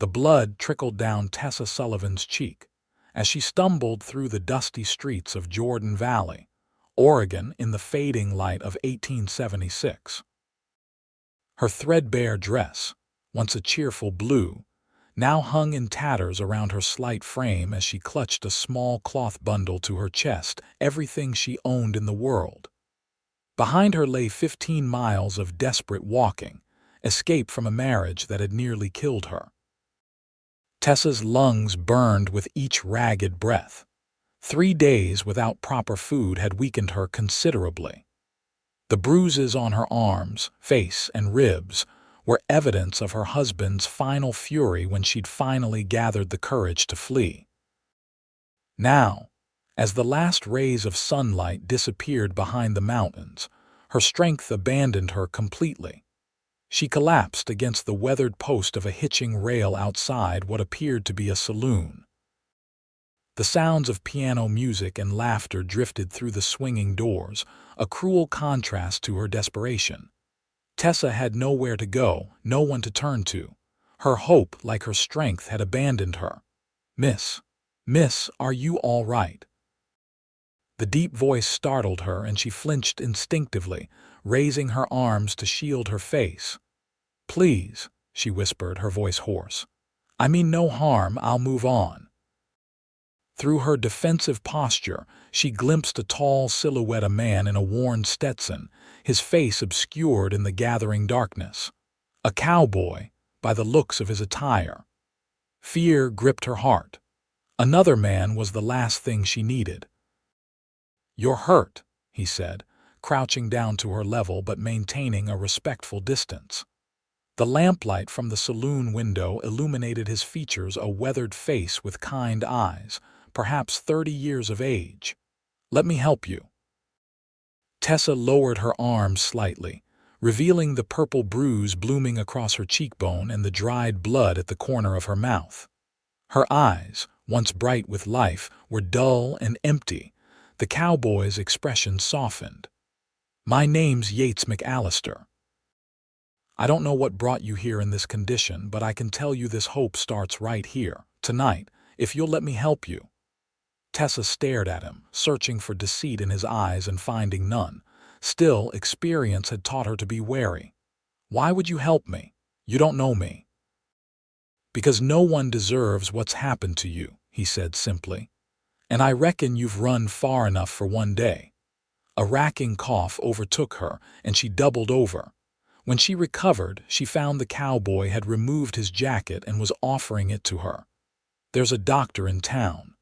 The blood trickled down Tessa Sullivan's cheek as she stumbled through the dusty streets of Jordan Valley, Oregon in the fading light of 1876. Her threadbare dress, once a cheerful blue, now hung in tatters around her slight frame as she clutched a small cloth bundle to her chest, everything she owned in the world. Behind her lay 15 miles of desperate walking, escape from a marriage that had nearly killed her. Tessa's lungs burned with each ragged breath. 3 days without proper food had weakened her considerably. The bruises on her arms, face, and ribs were evidence of her husband's final fury when she'd finally gathered the courage to flee. Now, as the last rays of sunlight disappeared behind the mountains, her strength abandoned her completely. She collapsed against the weathered post of a hitching rail outside what appeared to be a saloon. The sounds of piano music and laughter drifted through the swinging doors, a cruel contrast to her desperation. Tessa had nowhere to go, no one to turn to. Her hope, like her strength, had abandoned her. Miss, are you all right?" The deep voice startled her, and she flinched instinctively, raising her arms to shield her face. "Please," she whispered, her voice hoarse. "I mean no harm, I'll move on." Through her defensive posture, she glimpsed a tall silhouette, a man in a worn Stetson, his face obscured in the gathering darkness. A cowboy, by the looks of his attire. Fear gripped her heart. Another man was the last thing she needed. "You're hurt," he said, crouching down to her level but maintaining a respectful distance. The lamplight from the saloon window illuminated his features, a weathered face with kind eyes, perhaps 30 years of age. "Let me help you." Tessa lowered her arms slightly, revealing the purple bruise blooming across her cheekbone and the dried blood at the corner of her mouth. Her eyes, once bright with life, were dull and empty. The cowboy's expression softened. "My name's Yates McAllister. I don't know what brought you here in this condition, but I can tell you this hope starts right here, tonight, if you'll let me help you." Tessa stared at him, searching for deceit in his eyes and finding none. Still, experience had taught her to be wary. "Why would you help me? You don't know me." "Because no one deserves what's happened to you," he said simply. "And I reckon you've run far enough for one day." A racking cough overtook her, and she doubled over. When she recovered, she found the cowboy had removed his jacket and was offering it to her. "There's a doctor in town."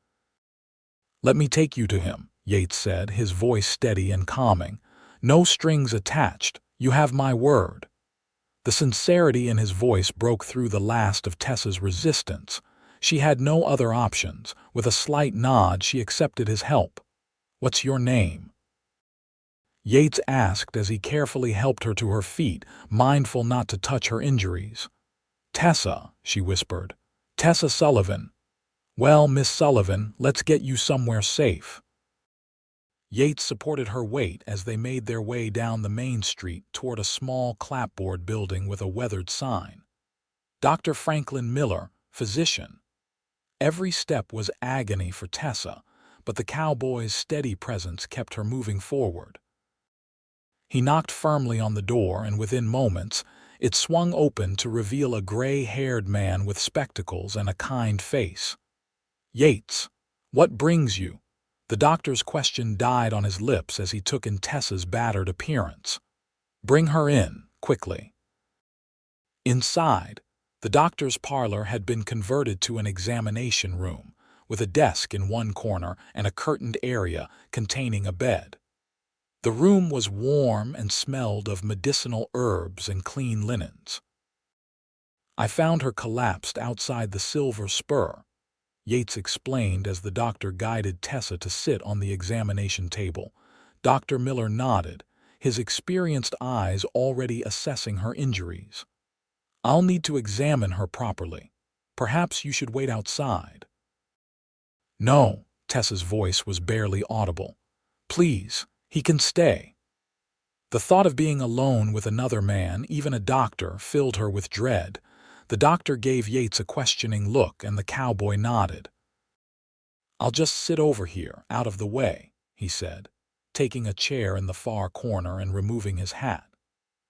"Let me take you to him," Yates said, his voice steady and calming. "No strings attached. You have my word." The sincerity in his voice broke through the last of Tessa's resistance. She had no other options. With a slight nod, she accepted his help. "What's your name?" Yates asked as he carefully helped her to her feet, mindful not to touch her injuries. "Tessa," she whispered. "Tessa Sullivan." "Well, Miss Sullivan, let's get you somewhere safe." Yates supported her weight as they made their way down the main street toward a small clapboard building with a weathered sign. "Dr. Franklin Miller, physician." Every step was agony for Tessa, but the cowboy's steady presence kept her moving forward. He knocked firmly on the door, and within moments, it swung open to reveal a gray-haired man with spectacles and a kind face. "Yates, what brings you?" The doctor's question died on his lips as he took in Tessa's battered appearance. "Bring her in, quickly." Inside, the doctor's parlor had been converted to an examination room, with a desk in one corner and a curtained area containing a bed. The room was warm and smelled of medicinal herbs and clean linens. "I found her collapsed outside the Silver Spur," Yates explained as the doctor guided Tessa to sit on the examination table. Dr. Miller nodded, his experienced eyes already assessing her injuries. "I'll need to examine her properly. Perhaps you should wait outside." "No," Tessa's voice was barely audible. "Please, he can stay." The thought of being alone with another man, even a doctor, filled her with dread. The doctor gave Yates a questioning look, and the cowboy nodded. "I'll just sit over here, out of the way," he said, taking a chair in the far corner and removing his hat.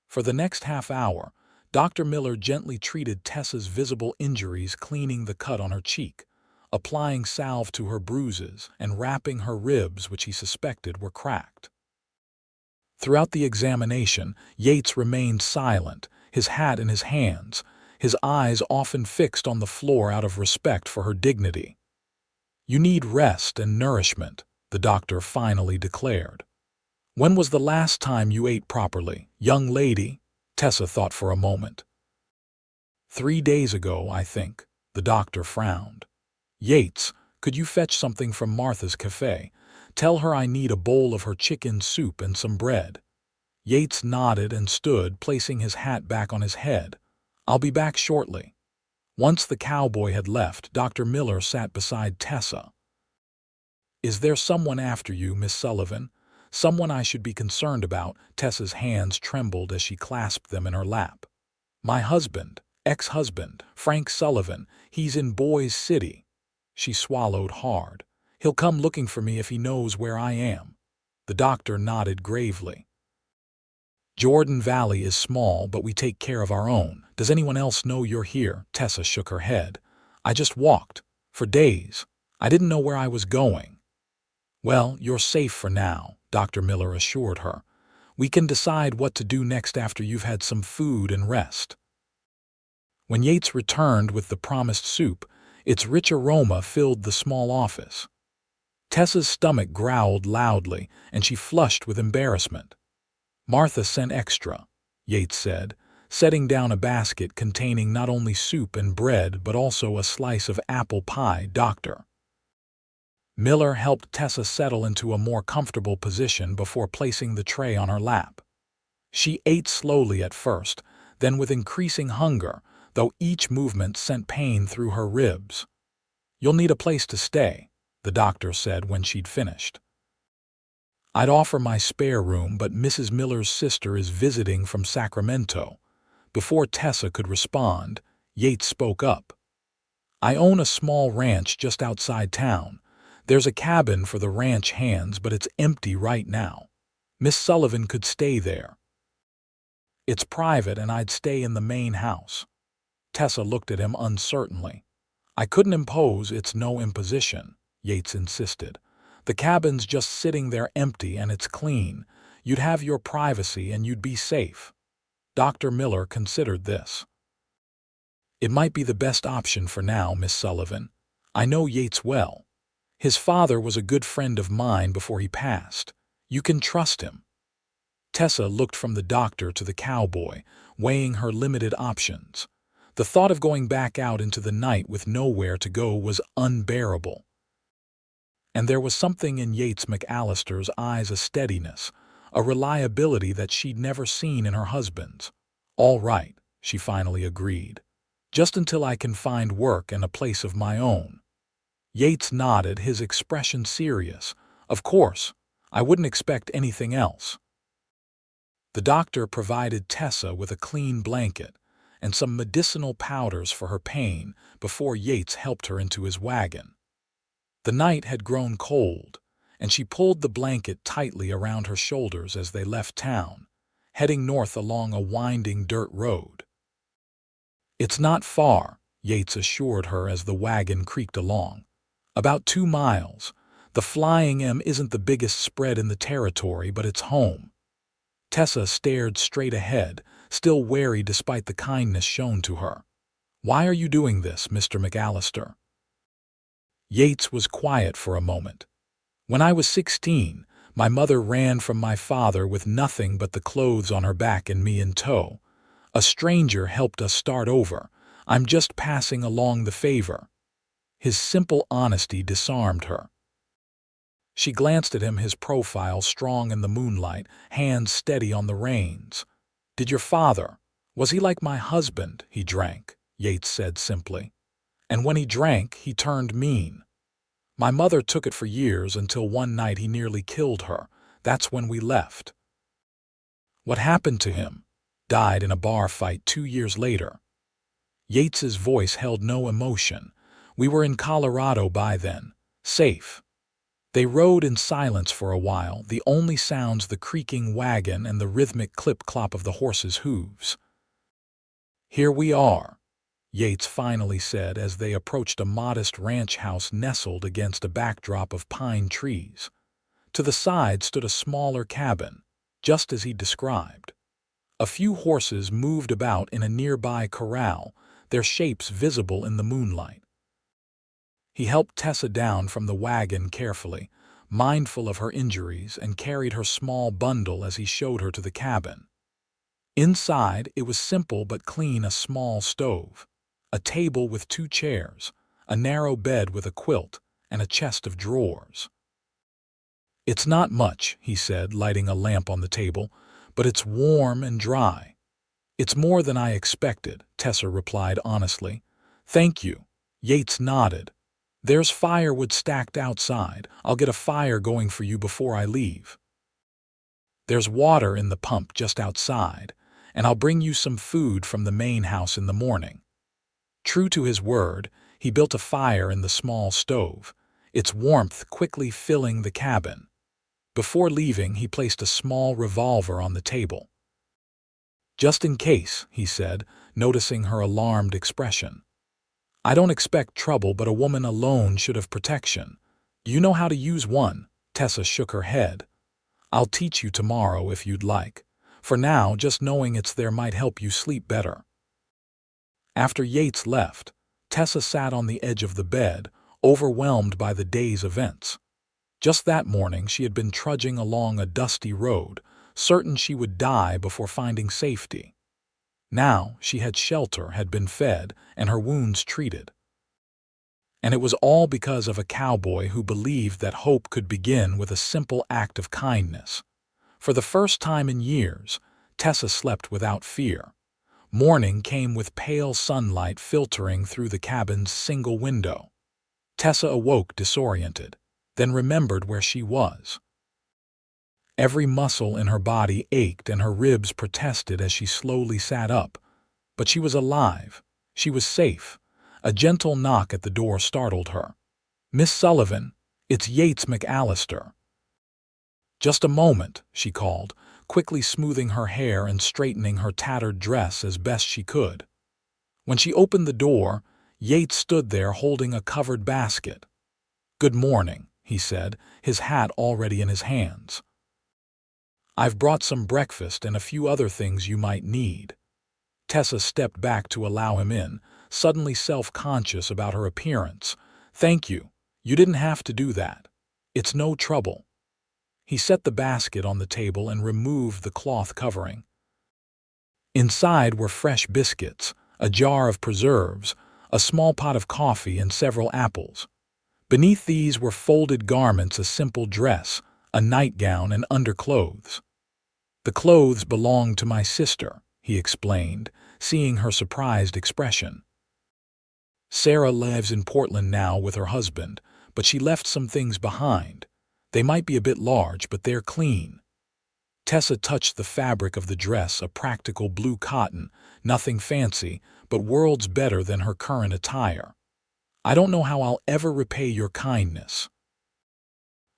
For the next half-hour, Dr. Miller gently treated Tessa's visible injuries, cleaning the cut on her cheek, applying salve to her bruises, and wrapping her ribs, which he suspected were cracked. Throughout the examination, Yates remained silent, his hat in his hands, his eyes often fixed on the floor out of respect for her dignity. "You need rest and nourishment," the doctor finally declared. "When was the last time you ate properly, young lady?" Tessa thought for a moment. 3 days ago, I think," the doctor frowned. "Yates, could you fetch something from Martha's cafe? Tell her I need a bowl of her chicken soup and some bread." Yates nodded and stood, placing his hat back on his head. "I'll be back shortly." Once the cowboy had left, Dr. Miller sat beside Tessa. "Is there someone after you, Miss Sullivan? Someone I should be concerned about?" Tessa's hands trembled as she clasped them in her lap. "My husband, ex-husband, Frank Sullivan. He's in Boise City." She swallowed hard. "He'll come looking for me if he knows where I am." The doctor nodded gravely. "Jordan Valley is small, but we take care of our own. Does anyone else know you're here?" Tessa shook her head. "I just walked. For days. I didn't know where I was going." "Well, you're safe for now," Dr. Miller assured her. "We can decide what to do next after you've had some food and rest." When Yates returned with the promised soup, its rich aroma filled the small office. Tessa's stomach growled loudly, and she flushed with embarrassment. "Martha sent extra," Yates said, setting down a basket containing not only soup and bread but also a slice of apple pie. Dr. Miller helped Tessa settle into a more comfortable position before placing the tray on her lap. She ate slowly at first, then with increasing hunger, though each movement sent pain through her ribs. "You'll need a place to stay," the doctor said when she'd finished. "I'd offer my spare room, but Mrs. Miller's sister is visiting from Sacramento." Before Tessa could respond, Yates spoke up. "I own a small ranch just outside town. There's a cabin for the ranch hands, but it's empty right now. Miss Sullivan could stay there. It's private, and I'd stay in the main house." Tessa looked at him uncertainly. "I couldn't impose." "It's no imposition," Yates insisted. "The cabin's just sitting there empty, and it's clean. You'd have your privacy, and you'd be safe." Dr. Miller considered this. "It might be the best option for now, Miss Sullivan. I know Yates well. His father was a good friend of mine before he passed. You can trust him." Tessa looked from the doctor to the cowboy, weighing her limited options. The thought of going back out into the night with nowhere to go was unbearable. And there was something in Yates McAllister's eyes, a steadiness, a reliability that she'd never seen in her husband's. "All right," she finally agreed. "Just until I can find work and a place of my own." Yates nodded, his expression serious. "Of course, I wouldn't expect anything else." The doctor provided Tessa with a clean blanket and some medicinal powders for her pain before Yates helped her into his wagon. The night had grown cold, and she pulled the blanket tightly around her shoulders as they left town, heading north along a winding dirt road. "It's not far," Yates assured her as the wagon creaked along. "About 2 miles. The Flying M isn't the biggest spread in the territory, but it's home." Tessa stared straight ahead, still wary despite the kindness shown to her. "Why are you doing this, Mr. McAllister?" Yates was quiet for a moment. "When I was 16, my mother ran from my father with nothing but the clothes on her back and me in tow. A stranger helped us start over. I'm just passing along the favor." His simple honesty disarmed her. She glanced at him, his profile strong in the moonlight, hands steady on the reins. "Did your father? Was he like my husband?" "He drank," Yates said simply. "And when he drank, he turned mean. My mother took it for years until one night he nearly killed her. That's when we left." "What happened to him?" "Died in a bar fight 2 years later." Yates's voice held no emotion. We were in Colorado by then. Safe. They rode in silence for a while, the only sounds the creaking wagon and the rhythmic clip-clop of the horses' hooves. "Here we are," Yates finally said as they approached a modest ranch house nestled against a backdrop of pine trees. To the side stood a smaller cabin, just as he described. A few horses moved about in a nearby corral, their shapes visible in the moonlight. He helped Tessa down from the wagon carefully, mindful of her injuries, and carried her small bundle as he showed her to the cabin. Inside, it was simple but clean: a small stove, a table with 2 chairs, a narrow bed with a quilt, and a chest of drawers. "It's not much," he said, lighting a lamp on the table, "but it's warm and dry." "It's more than I expected," Tessa replied honestly. "Thank you." Yates nodded. "There's firewood stacked outside. I'll get a fire going for you before I leave. There's water in the pump just outside, and I'll bring you some food from the main house in the morning." True to his word, he built a fire in the small stove, its warmth quickly filling the cabin. Before leaving, he placed a small revolver on the table. "Just in case," he said, noticing her alarmed expression. "I don't expect trouble, but a woman alone should have protection. You know how to use one?" Tessa shook her head. "I'll teach you tomorrow if you'd like. For now, just knowing it's there might help you sleep better." After Yates left, Tessa sat on the edge of the bed, overwhelmed by the day's events. Just that morning she had been trudging along a dusty road, certain she would die before finding safety. Now she had shelter, had been fed, and her wounds treated. And it was all because of a cowboy who believed that hope could begin with a simple act of kindness. For the first time in years, Tessa slept without fear. Morning came with pale sunlight filtering through the cabin's single window. Tessa awoke disoriented, then remembered where she was. Every muscle in her body ached and her ribs protested as she slowly sat up. But she was alive. She was safe. A gentle knock at the door startled her. "Miss Sullivan, it's Yates McAllister." "Just a moment," she called, quickly smoothing her hair and straightening her tattered dress as best she could. When she opened the door, Yates stood there holding a covered basket. "Good morning," he said, his hat already in his hands. "I've brought some breakfast and a few other things you might need." Tessa stepped back to allow him in, suddenly self-conscious about her appearance. "Thank you. You didn't have to do that. It's no trouble." He set the basket on the table and removed the cloth covering. Inside were fresh biscuits, a jar of preserves, a small pot of coffee, and several apples. Beneath these were folded garments, a simple dress, a nightgown, and underclothes. "The clothes belong to my sister," he explained, seeing her surprised expression. "Sarah lives in Portland now with her husband, but she left some things behind. They might be a bit large, but they're clean." Tessa touched the fabric of the dress, a practical blue cotton, nothing fancy, but worlds better than her current attire. "I don't know how I'll ever repay your kindness."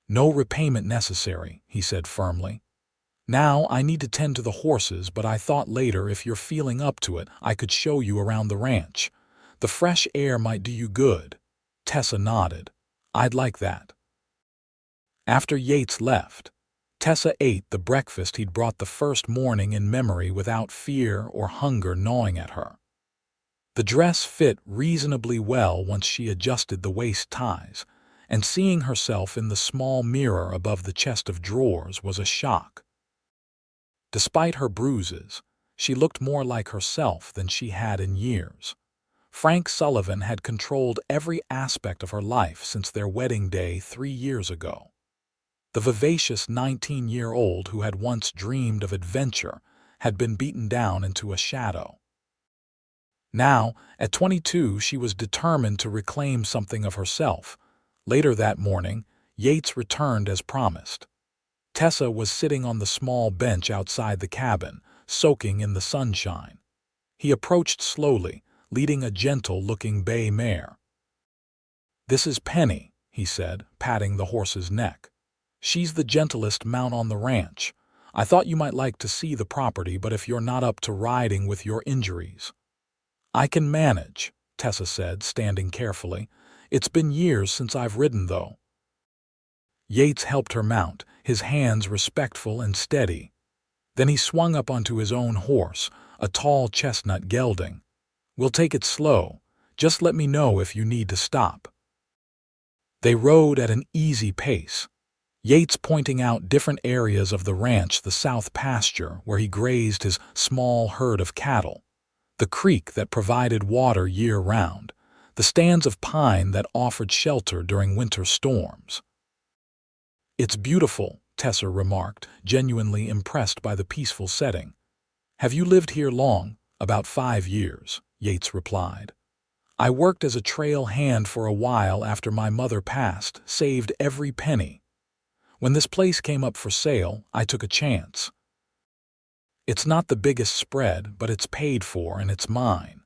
"No repayment necessary," he said firmly. "Now I need to tend to the horses, but I thought later, if you're feeling up to it, I could show you around the ranch. The fresh air might do you good." Tessa nodded. "I'd like that." After Yates left, Tessa ate the breakfast he'd brought the first morning in memory without fear or hunger gnawing at her. The dress fit reasonably well once she adjusted the waist ties, and seeing herself in the small mirror above the chest of drawers was a shock. Despite her bruises, she looked more like herself than she had in years. Frank Sullivan had controlled every aspect of her life since their wedding day 3 years ago. The vivacious 19-year-old who had once dreamed of adventure had been beaten down into a shadow. Now, at 22, she was determined to reclaim something of herself. Later that morning, Yates returned as promised. Tessa was sitting on the small bench outside the cabin, soaking in the sunshine. He approached slowly, leading a gentle-looking bay mare. "This is Penny," he said, patting the horse's neck. "She's the gentlest mount on the ranch. I thought you might like to see the property, but if you're not up to riding with your injuries—" "I can manage," Tessa said, standing carefully. "It's been years since I've ridden, though." Yates helped her mount, his hands respectful and steady. Then he swung up onto his own horse, a tall chestnut gelding. "We'll take it slow. Just let me know if you need to stop." They rode at an easy pace, Yates pointing out different areas of the ranch, the south pasture where he grazed his small herd of cattle, the creek that provided water year-round, the stands of pine that offered shelter during winter storms. "It's beautiful," Tessa remarked, genuinely impressed by the peaceful setting. "Have you lived here long?" "About 5 years," Yates replied. "I worked as a trail hand for a while after my mother passed, saved every penny. When this place came up for sale, I took a chance. It's not the biggest spread, but it's paid for and it's mine."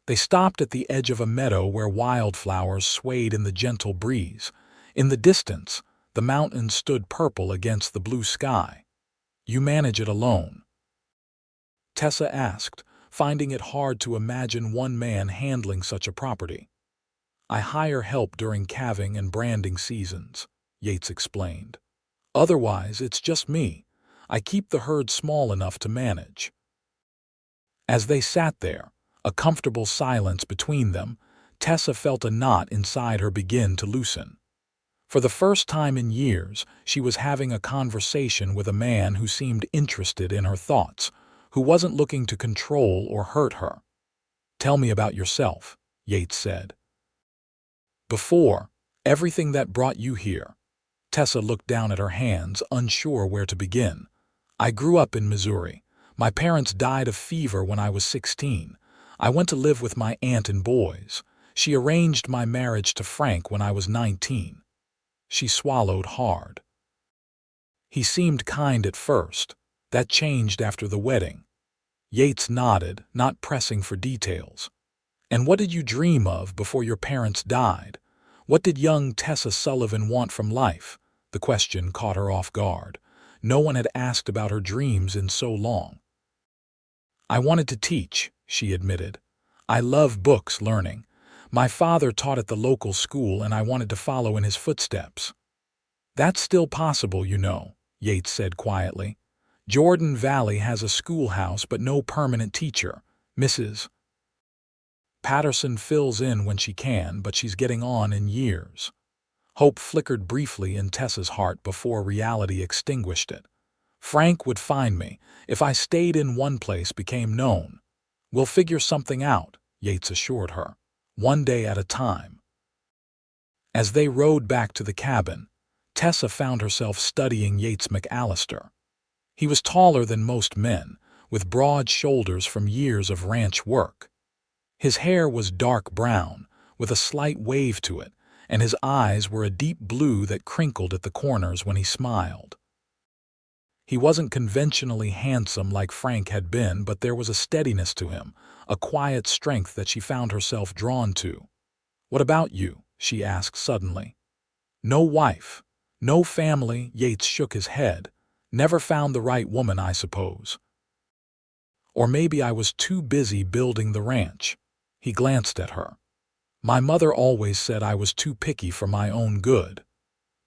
They stopped at the edge of a meadow where wildflowers swayed in the gentle breeze. In the distance, the mountains stood purple against the blue sky. "You manage it alone?" Tessa asked, finding it hard to imagine one man handling such a property. "I hire help during calving and branding seasons," Yates explained. "Otherwise, it's just me. I keep the herd small enough to manage." As they sat there, a comfortable silence between them, Tessa felt a knot inside her begin to loosen. For the first time in years, she was having a conversation with a man who seemed interested in her thoughts, who wasn't looking to control or hurt her. "Tell me about yourself," Yates said. "Before everything that brought you here." Tessa looked down at her hands, unsure where to begin. "I grew up in Missouri. My parents died of fever when I was 16. I went to live with my aunt in Boise. She arranged my marriage to Frank when I was 19. She swallowed hard. "He seemed kind at first. That changed after the wedding." Yates nodded, not pressing for details. "And what did you dream of before your parents died? What did young Tessa Sullivan want from life?" The question caught her off guard. No one had asked about her dreams in so long. "I wanted to teach," she admitted. "I love books, learning. My father taught at the local school and I wanted to follow in his footsteps." "That's still possible, you know," Yates said quietly. "Jordan Valley has a schoolhouse but no permanent teacher. Mrs. Patterson fills in when she can, but she's getting on in years." Hope flickered briefly in Tessa's heart before reality extinguished it. "Frank would find me if I stayed in one place, became known." "We'll figure something out," Yates assured her. "One day at a time." As they rode back to the cabin, Tessa found herself studying Yates McAllister. He was taller than most men, with broad shoulders from years of ranch work. His hair was dark brown, with a slight wave to it, and his eyes were a deep blue that crinkled at the corners when he smiled. He wasn't conventionally handsome like Frank had been, but there was a steadiness to him, a quiet strength that she found herself drawn to. "What about you?" she asked suddenly. "No wife, no family," Yates shook his head. "Never found the right woman, I suppose. Or maybe I was too busy building the ranch." He glanced at her. "My mother always said I was too picky for my own good."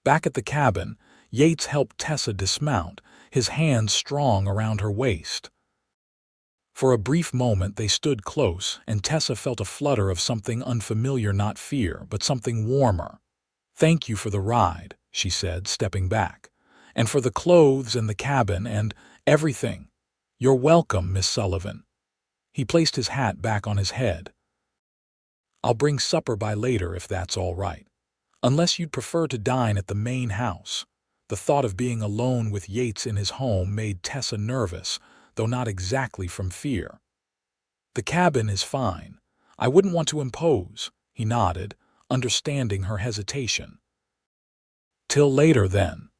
Back at the cabin, Yates helped Tessa dismount, his hands strong around her waist. For a brief moment they stood close, and Tessa felt a flutter of something unfamiliar, not fear, but something warmer. "Thank you for the ride," she said, stepping back. "And for the clothes and the cabin and everything." "You're welcome, Miss Sullivan." He placed his hat back on his head. "I'll bring supper by later if that's all right. Unless you'd prefer to dine at the main house." The thought of being alone with Yates in his home made Tessa nervous, though not exactly from fear. "The cabin is fine. I wouldn't want to impose," he nodded, understanding her hesitation. "Till later, then."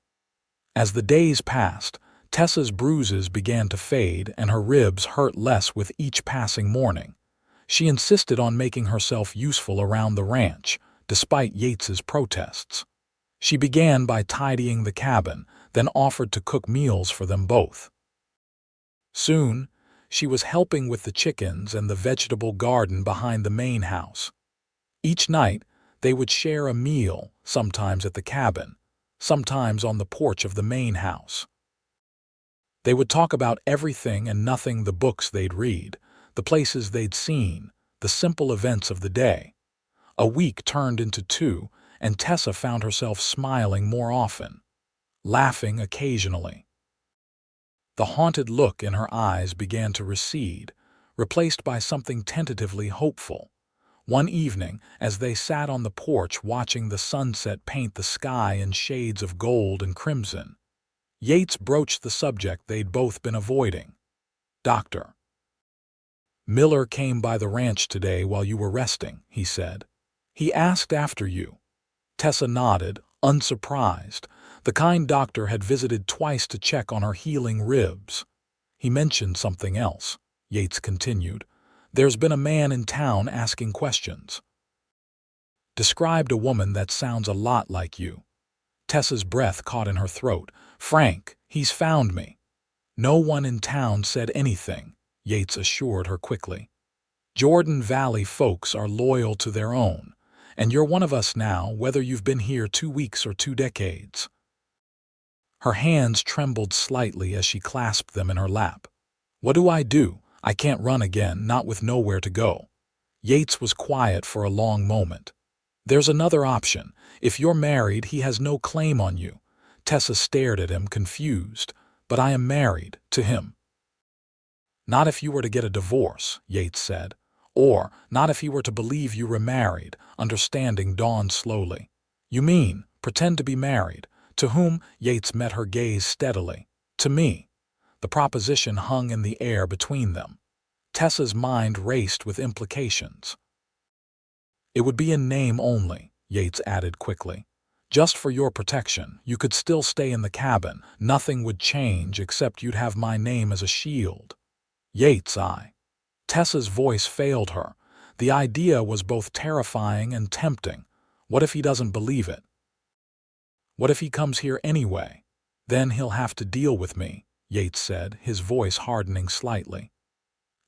As the days passed, Tessa's bruises began to fade and her ribs hurt less with each passing morning. She insisted on making herself useful around the ranch, despite Yates's protests. She began by tidying the cabin, then offered to cook meals for them both. Soon, she was helping with the chickens and the vegetable garden behind the main house. Each night, they would share a meal, sometimes at the cabin, sometimes on the porch of the main house. They would talk about everything and nothing: the books they'd read, the places they'd seen, the simple events of the day. A week turned into 2, and Tessa found herself smiling more often, laughing occasionally. The haunted look in her eyes began to recede, replaced by something tentatively hopeful. One evening, as they sat on the porch watching the sunset paint the sky in shades of gold and crimson, Yates broached the subject they'd both been avoiding. "Doctor Miller came by the ranch today while you were resting," he said. "He asked after you." Tessa nodded, unsurprised. The kind doctor had visited twice to check on her healing ribs. "He mentioned something else," Yates continued. "There's been a man in town asking questions. Described a woman that sounds a lot like you." Tessa's breath caught in her throat. "Frank, he's found me." "No one in town said anything," Yates assured her quickly. "Jordan Valley folks are loyal to their own, and you're one of us now, whether you've been here 2 weeks or 2 decades. Her hands trembled slightly as she clasped them in her lap. "What do? I can't run again, not with nowhere to go." Yates was quiet for a long moment. "There's another option. If you're married, he has no claim on you." Tessa stared at him, confused. "But I am married to him." "Not if you were to get a divorce," Yates said. "Or not if he were to believe you remarried." Understanding dawned slowly. "You mean, pretend to be married? To whom?" Yates met her gaze steadily. "To me." The proposition hung in the air between them. Tessa's mind raced with implications. "It would be in name only," Yates added quickly. "Just for your protection. You could still stay in the cabin. Nothing would change except you'd have my name as a shield." "Yates, Tessa's voice failed her. The idea was both terrifying and tempting. What if he doesn't believe it? What if he comes here anyway? Then he'll have to deal with me," Yates said, his voice hardening slightly.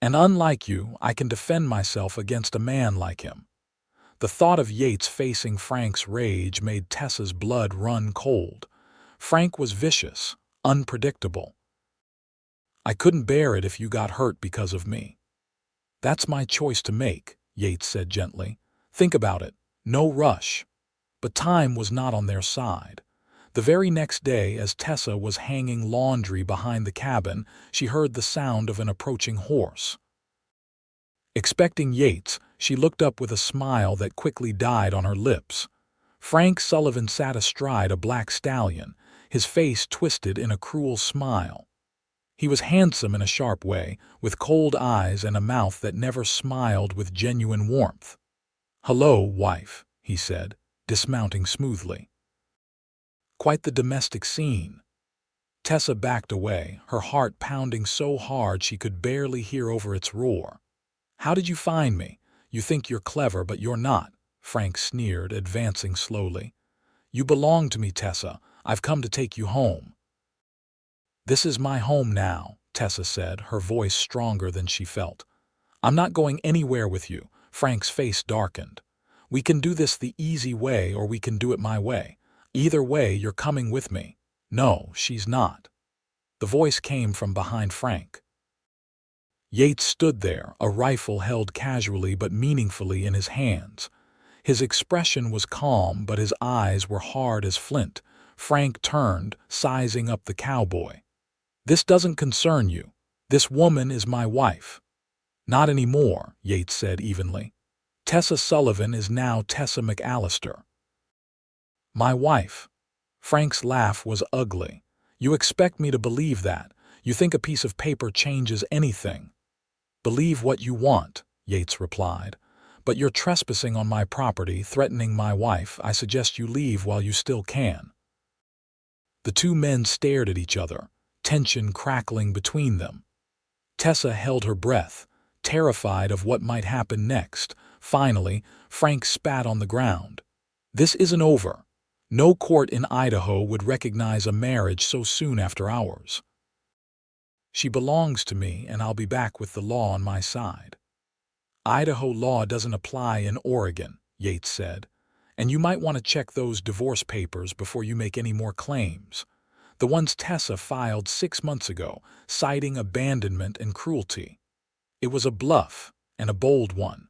"And unlike you, I can defend myself against a man like him." The thought of Yates facing Frank's rage made Tessa's blood run cold. Frank was vicious, unpredictable. "I couldn't bear it if you got hurt because of me." "That's my choice to make," Yates said gently. "Think about it. No rush." But time was not on their side. The very next day, as Tessa was hanging laundry behind the cabin, she heard the sound of an approaching horse. Expecting Yates, she looked up with a smile that quickly died on her lips. Frank Sullivan sat astride a black stallion, his face twisted in a cruel smile. He was handsome in a sharp way, with cold eyes and a mouth that never smiled with genuine warmth. "Hello, wife," he said, dismounting smoothly. "Quite the domestic scene." Tessa backed away, her heart pounding so hard she could barely hear over its roar. "How did you find me? You think you're clever, but you're not," Frank sneered, advancing slowly. "You belong to me, Tessa. I've come to take you home." "This is my home now," Tessa said, her voice stronger than she felt. "I'm not going anywhere with you." Frank's face darkened. "We can do this the easy way, or we can do it my way. Either way, you're coming with me." "No, she's not." The voice came from behind Frank. Yates stood there, a rifle held casually but meaningfully in his hands. His expression was calm, but his eyes were hard as flint. Frank turned, sizing up the cowboy. "This doesn't concern you. This woman is my wife." "Not anymore," Yates said evenly. "Tessa Sullivan is now Tessa McAllister." "My wife." Frank's laugh was ugly. "You expect me to believe that? You think a piece of paper changes anything?" "Believe what you want," Yates replied. "But you're trespassing on my property, threatening my wife. I suggest you leave while you still can." The two men stared at each other, tension crackling between them. Tessa held her breath, terrified of what might happen next. Finally, Frank spat on the ground. "This isn't over. No court in Idaho would recognize a marriage so soon after ours. She belongs to me, and I'll be back with the law on my side." "Idaho law doesn't apply in Oregon," Yates said, "and you might want to check those divorce papers before you make any more claims. The ones Tessa filed 6 months ago, citing abandonment and cruelty. It was a bluff, and a bold one."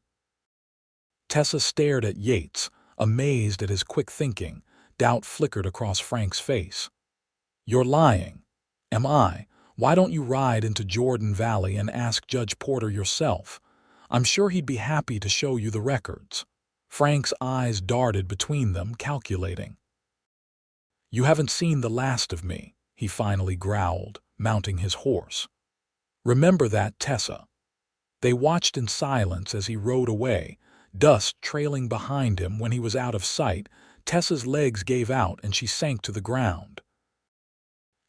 Tessa stared at Yates, amazed at his quick thinking. Doubt flickered across Frank's face. "You're lying." "Am I? Why don't you ride into Jordan Valley and ask Judge Porter yourself? I'm sure he'd be happy to show you the records." Frank's eyes darted between them, calculating. "You haven't seen the last of me," he finally growled, mounting his horse. "Remember that, Tessa." They watched in silence as he rode away, dust trailing behind him. When he was out of sight, Tessa's legs gave out and she sank to the ground.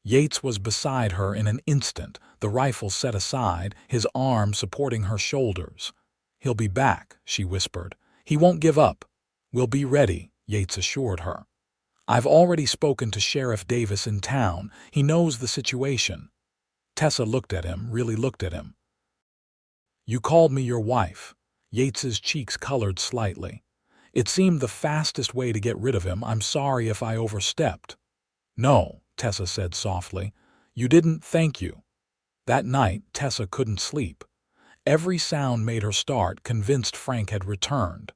Yates was beside her in an instant, the rifle set aside, his arm supporting her shoulders. "He'll be back," she whispered. "He won't give up." "We'll be ready," Yates assured her. "I've already spoken to Sheriff Davis in town. He knows the situation." Tessa looked at him, really looked at him. "You called me your wife." Yates's cheeks colored slightly. "It seemed the fastest way to get rid of him. I'm sorry if I overstepped." "No," Tessa said softly. "You didn't, thank you." That night, Tessa couldn't sleep. Every sound made her start, convinced Frank had returned.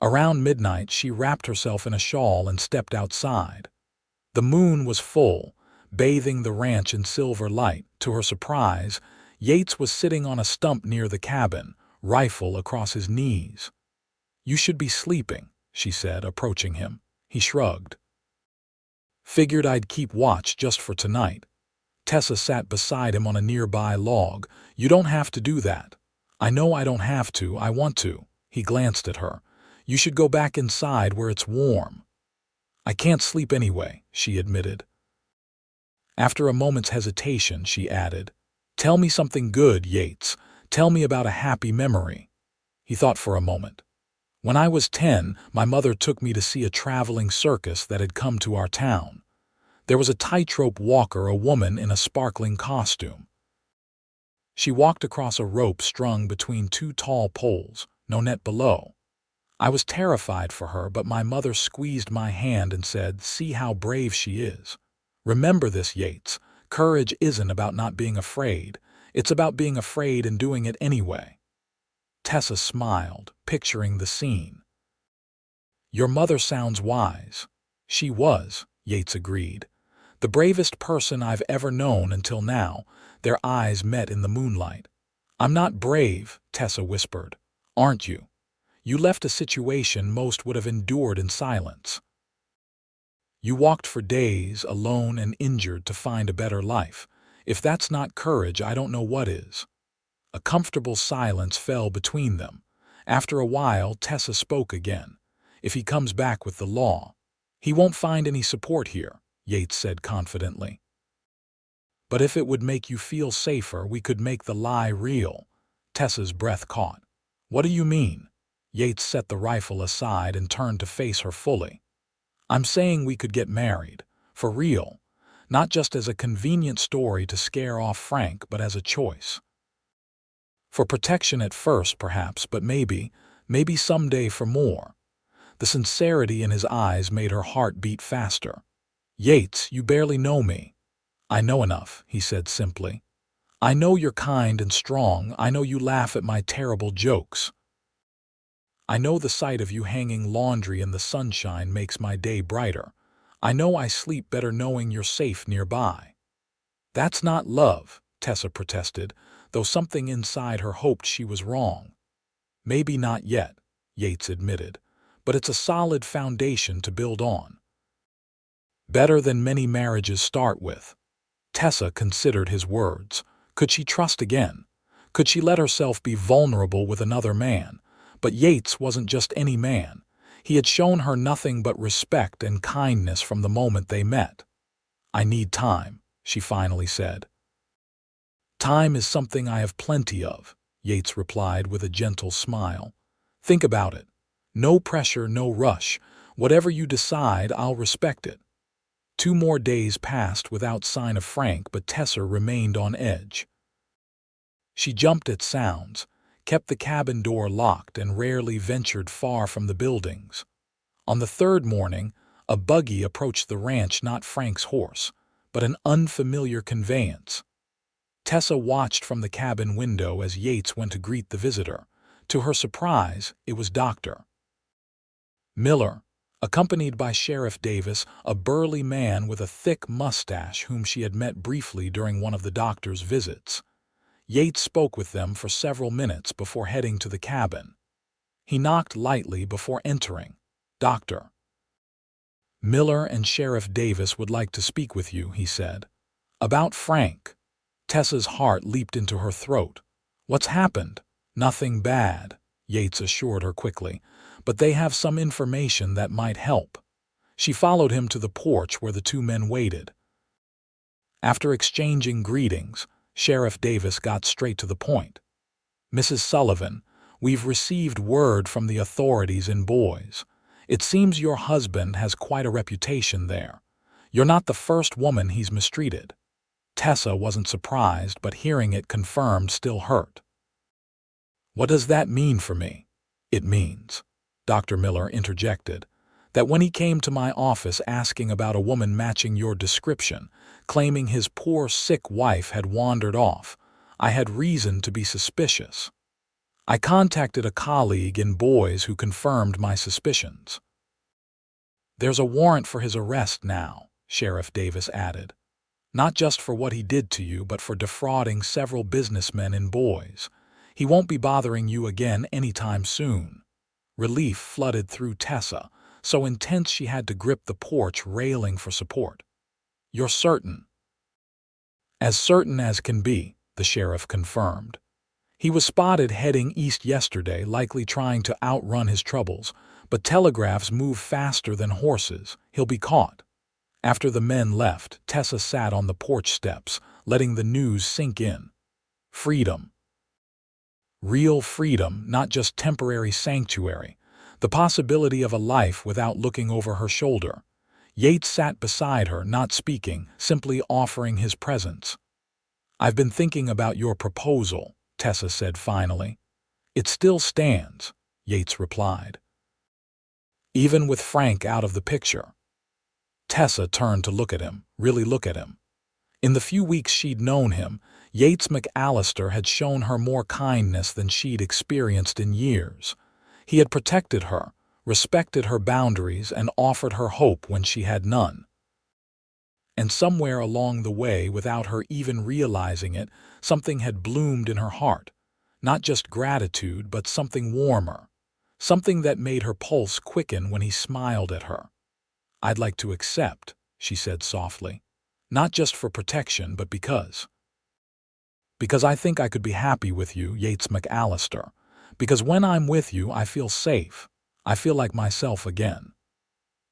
Around midnight, she wrapped herself in a shawl and stepped outside. The moon was full, bathing the ranch in silver light. To her surprise, Yates was sitting on a stump near the cabin, rifle across his knees. "You should be sleeping," she said, approaching him. He shrugged. "Figured I'd keep watch just for tonight." Tessa sat beside him on a nearby log. "You don't have to do that." "I know I don't have to, I want to." He glanced at her. "You should go back inside where it's warm." "I can't sleep anyway," she admitted. After a moment's hesitation, she added, "Tell me something good, Yates. Tell me about a happy memory." He thought for a moment. "When I was 10, my mother took me to see a traveling circus that had come to our town. There was a tightrope walker, a woman in a sparkling costume. She walked across a rope strung between two tall poles, no net below. I was terrified for her, but my mother squeezed my hand and said, 'See how brave she is.' Remember this, Yates. Courage isn't about not being afraid. It's about being afraid and doing it anyway." Tessa smiled, picturing the scene. "Your mother sounds wise." "She was," Yates agreed. "The bravest person I've ever known until now." Their eyes met in the moonlight. "I'm not brave," Tessa whispered. "Aren't you? You left a situation most would have endured in silence. You walked for days, alone and injured, to find a better life. If that's not courage, I don't know what is." A comfortable silence fell between them. After a while, Tessa spoke again. "If he comes back with the law, he won't find any support here," Yates said confidently. "But if it would make you feel safer, we could make the lie real." Tessa's breath caught. "What do you mean?" Yates set the rifle aside and turned to face her fully. "I'm saying we could get married. For real. Not just as a convenient story to scare off Frank, but as a choice. For protection at first, perhaps, but maybe someday for more." The sincerity in his eyes made her heart beat faster. "Yates, you barely know me." "I know enough," he said simply. "I know you're kind and strong. I know you laugh at my terrible jokes. I know the sight of you hanging laundry in the sunshine makes my day brighter. I know I sleep better knowing you're safe nearby." "That's not love," Tessa protested, though something inside her hoped she was wrong. "Maybe not yet," Yates admitted, "but it's a solid foundation to build on. Better than many marriages start with." Tessa considered his words. Could she trust again? Could she let herself be vulnerable with another man? But Yates wasn't just any man. He had shown her nothing but respect and kindness from the moment they met. "I need time," she finally said. "Time is something I have plenty of," Yates replied with a gentle smile. "Think about it. No pressure, no rush. Whatever you decide, I'll respect it." 2 more days passed without sign of Frank, but Tessa remained on edge. She jumped at sounds, kept the cabin door locked, and rarely ventured far from the buildings. On the 3rd morning, a buggy approached the ranch, not Frank's horse, but an unfamiliar conveyance. Tessa watched from the cabin window as Yates went to greet the visitor. To her surprise, it was Dr. Miller, accompanied by Sheriff Davis, a burly man with a thick mustache whom she had met briefly during one of the doctor's visits. Yates spoke with them for several minutes before heading to the cabin. He knocked lightly before entering. "Dr. Miller and Sheriff Davis would like to speak with you," he said. "About Frank." Tessa's heart leaped into her throat. "What's happened?" "Nothing bad," Yates assured her quickly, "but they have some information that might help." She followed him to the porch where the 2 men waited. After exchanging greetings, Sheriff Davis got straight to the point. "Mrs. Sullivan, we've received word from the authorities in Boise. It seems your husband has quite a reputation there. You're not the first woman he's mistreated." Tessa wasn't surprised, but hearing it confirmed still hurt. "What does that mean for me?" "It means," Dr. Miller interjected, "that when he came to my office asking about a woman matching your description, claiming his poor sick wife had wandered off, I had reason to be suspicious. I contacted a colleague in Boise who confirmed my suspicions." "There's a warrant for his arrest now," Sheriff Davis added. "Not just for what he did to you, but for defrauding several businessmen in Boise. He won't be bothering you again anytime soon." Relief flooded through Tessa, so intense she had to grip the porch railing for support. "You're certain?" "As certain as can be," the sheriff confirmed. "He was spotted heading east yesterday, likely trying to outrun his troubles, but telegraphs move faster than horses. He'll be caught." After the men left, Tessa sat on the porch steps, letting the news sink in. Freedom. Real freedom, not just temporary sanctuary. The possibility of a life without looking over her shoulder. Yates sat beside her, not speaking, simply offering his presence. "I've been thinking about your proposal," Tessa said finally. "It still stands," Yates replied. "Even with Frank out of the picture?" Tessa turned to look at him, really look at him. In the few weeks she'd known him, Yates McAllister had shown her more kindness than she'd experienced in years. He had protected her, respected her boundaries, and offered her hope when she had none. And somewhere along the way, without her even realizing it, something had bloomed in her heart. Not just gratitude, but something warmer. Something that made her pulse quicken when he smiled at her. "I'd like to accept," she said softly. "Not just for protection, but because I think I could be happy with you, Yates McAllister. Because when I'm with you, I feel safe. I feel like myself again."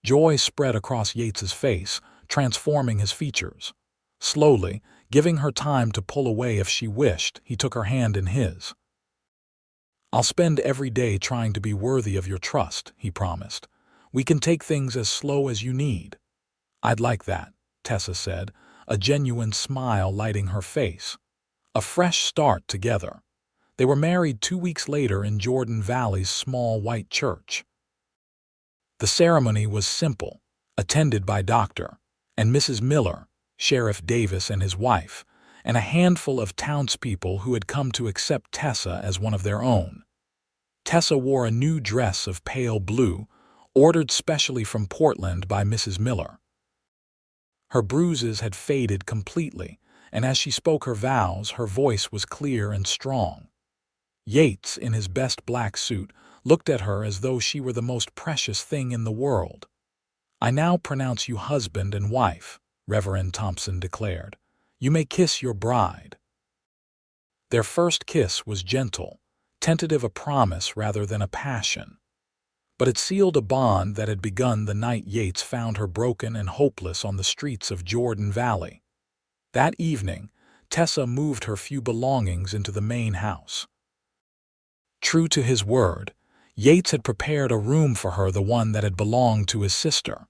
Joy spread across Yates's face, transforming his features. Slowly, giving her time to pull away if she wished, he took her hand in his. "I'll spend every day trying to be worthy of your trust," he promised. "We can take things as slow as you need." "I'd like that," Tessa said, a genuine smile lighting her face. A fresh start together. They were married 2 weeks later in Jordan Valley's small white church. The ceremony was simple, attended by Dr. and Mrs. Miller, Sheriff Davis and his wife, and a handful of townspeople who had come to accept Tessa as one of their own. Tessa wore a new dress of pale blue, ordered specially from Portland by Mrs. Miller. Her bruises had faded completely, and as she spoke her vows, her voice was clear and strong. Yates, in his best black suit, looked at her as though she were the most precious thing in the world. "I now pronounce you husband and wife," Reverend Thompson declared. "You may kiss your bride." Their first kiss was gentle, tentative, a promise rather than a passion. But it sealed a bond that had begun the night Yates found her broken and hopeless on the streets of Jordan Valley. That evening, Tessa moved her few belongings into the main house. True to his word, Yates had prepared a room for her, the one that had belonged to his sister.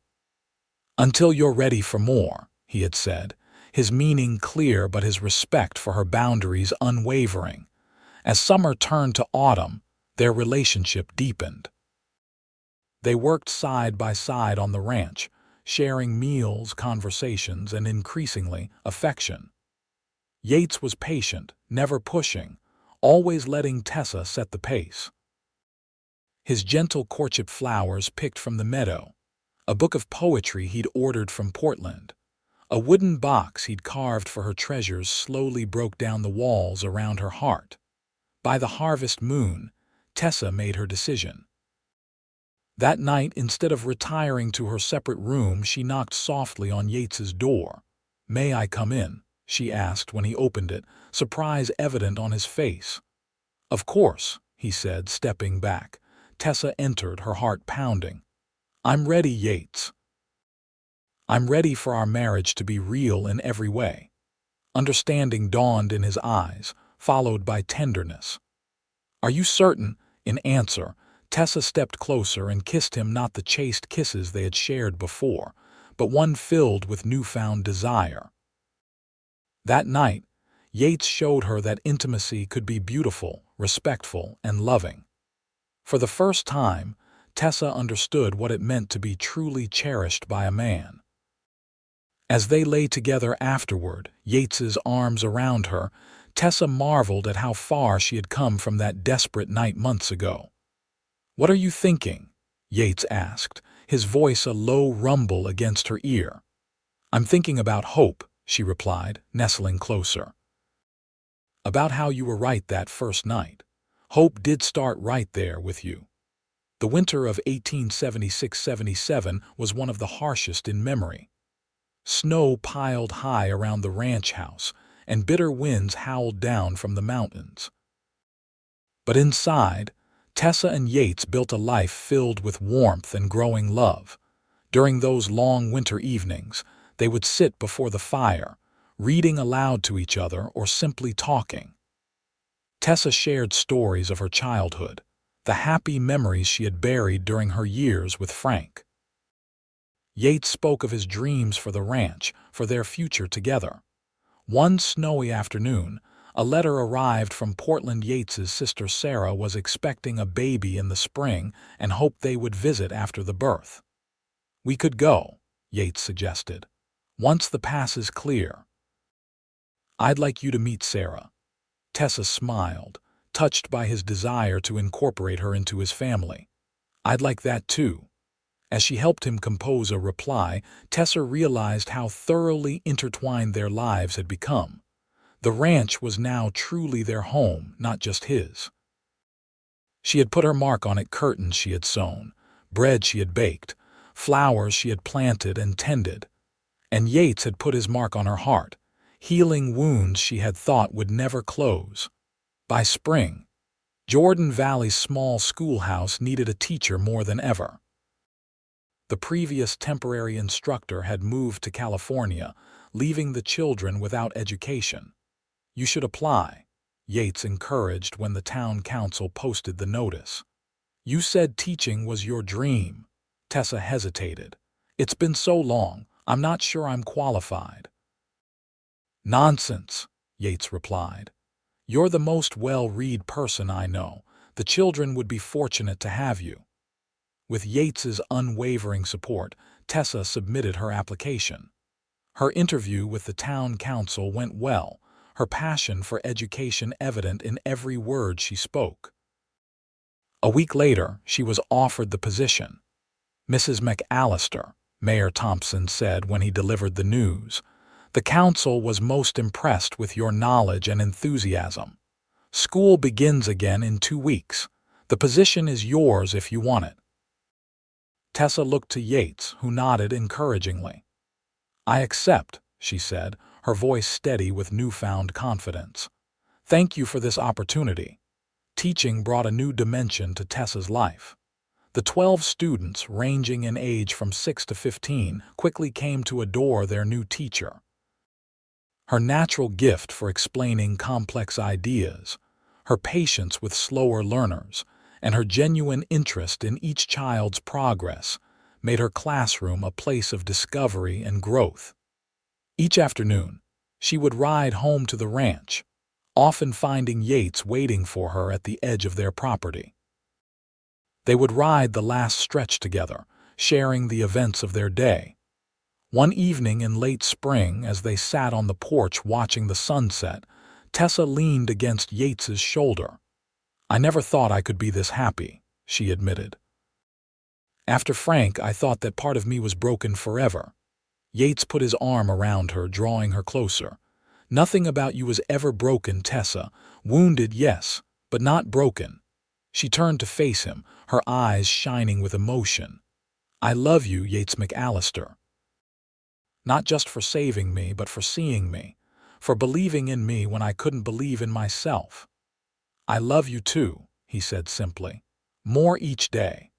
"Until you're ready for more," he had said, his meaning clear but his respect for her boundaries unwavering. As summer turned to autumn, their relationship deepened. They worked side by side on the ranch, sharing meals, conversations, and increasingly, affection. Yates was patient, never pushing, always letting Tessa set the pace. His gentle courtship flowers picked from the meadow, a book of poetry he'd ordered from Portland, a wooden box he'd carved for her treasures slowly broke down the walls around her heart. By the harvest moon, Tessa made her decision. That night, instead of retiring to her separate room, she knocked softly on Yates's door. "May I come in?" she asked when he opened it, surprise evident on his face. "Of course," he said, stepping back. Tessa entered, her heart pounding. "I'm ready, Yates. I'm ready for our marriage to be real in every way." Understanding dawned in his eyes, followed by tenderness. "Are you certain?" In answer, Tessa stepped closer and kissed him, not the chaste kisses they had shared before, but one filled with newfound desire. That night, Yates showed her that intimacy could be beautiful, respectful, and loving. For the first time, Tessa understood what it meant to be truly cherished by a man. As they lay together afterward, Yates's arms around her, Tessa marveled at how far she had come from that desperate night months ago. "What are you thinking?" Yates asked, his voice a low rumble against her ear. "I'm thinking about hope," she replied, nestling closer. "About how you were right that first night. Hope did start right there with you." The winter of 1876-77 was one of the harshest in memory. Snow piled high around the ranch house, and bitter winds howled down from the mountains. But inside, Tessa and Yates built a life filled with warmth and growing love. During those long winter evenings, they would sit before the fire, reading aloud to each other or simply talking. Tessa shared stories of her childhood, the happy memories she had buried during her years with Frank. Yates spoke of his dreams for the ranch, for their future together. One snowy afternoon, a letter arrived from Portland. Yates's sister Sarah was expecting a baby in the spring and hoped they would visit after the birth. "We could go," Yates suggested, "once the pass is clear." "I'd like you to meet Sarah." Tessa smiled, touched by his desire to incorporate her into his family. "I'd like that too." As she helped him compose a reply, Tessa realized how thoroughly intertwined their lives had become. The ranch was now truly their home, not just his. She had put her mark on it: curtains she had sewn, bread she had baked, flowers she had planted and tended. And Yates had put his mark on her heart, healing wounds she had thought would never close. By spring, Jordan Valley's small schoolhouse needed a teacher more than ever. The previous temporary instructor had moved to California, leaving the children without education. "You should apply," Yates encouraged when the town council posted the notice. "You said teaching was your dream." Tessa hesitated. "It's been so long, I'm not sure I'm qualified." "Nonsense," Yates replied. "You're the most well-read person I know. The children would be fortunate to have you." With Yates's unwavering support, Tessa submitted her application. Her interview with the town council went well, her passion for education evident in every word she spoke. A week later, she was offered the position. "Mrs. McAllister," Mayor Thompson said when he delivered the news, "the council was most impressed with your knowledge and enthusiasm. School begins again in 2 weeks. The position is yours if you want it." Tessa looked to Yates, who nodded encouragingly. "I accept," she said, her voice steady with newfound confidence. "Thank you for this opportunity." Teaching brought a new dimension to Tessa's life. The 12 students, ranging in age from 6 to 15, quickly came to adore their new teacher. Her natural gift for explaining complex ideas, her patience with slower learners, and her genuine interest in each child's progress made her classroom a place of discovery and growth. Each afternoon, she would ride home to the ranch, often finding Yates waiting for her at the edge of their property. They would ride the last stretch together, sharing the events of their day. One evening in late spring, as they sat on the porch watching the sunset, Tessa leaned against Yates's shoulder. "I never thought I could be this happy," she admitted. "After Frank, I thought that part of me was broken forever." Yates put his arm around her, drawing her closer. "Nothing about you was ever broken, Tessa. Wounded, yes, but not broken." She turned to face him, her eyes shining with emotion. "I love you, Yates McAllister. Not just for saving me, but for seeing me, for believing in me when I couldn't believe in myself." "I love you too," he said simply. "More each day."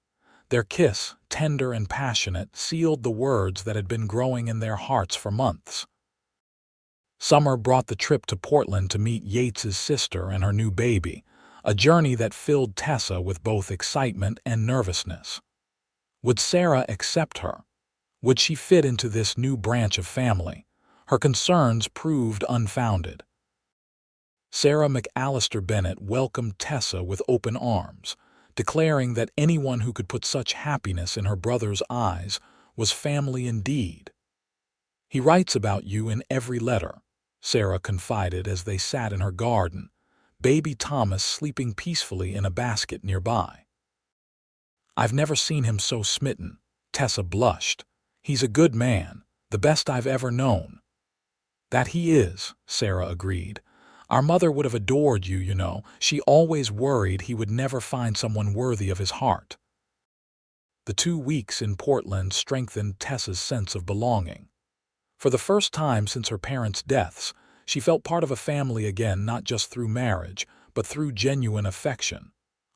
Their kiss, tender and passionate, sealed the words that had been growing in their hearts for months. Summer brought the trip to Portland to meet Yates's sister and her new baby, a journey that filled Tessa with both excitement and nervousness. Would Sarah accept her? Would she fit into this new branch of family? Her concerns proved unfounded. Sarah McAllister Bennett welcomed Tessa with open arms, declaring that anyone who could put such happiness in her brother's eyes was family indeed. "He writes about you in every letter," Sarah confided as they sat in her garden, baby Thomas sleeping peacefully in a basket nearby. "I've never seen him so smitten," Tessa blushed. "He's a good man, the best I've ever known." "That he is," Sarah agreed. "Our mother would have adored you, you know. She always worried he would never find someone worthy of his heart." The 2 weeks in Portland strengthened Tessa's sense of belonging. For the first time since her parents' deaths, she felt part of a family again, not just through marriage, but through genuine affection.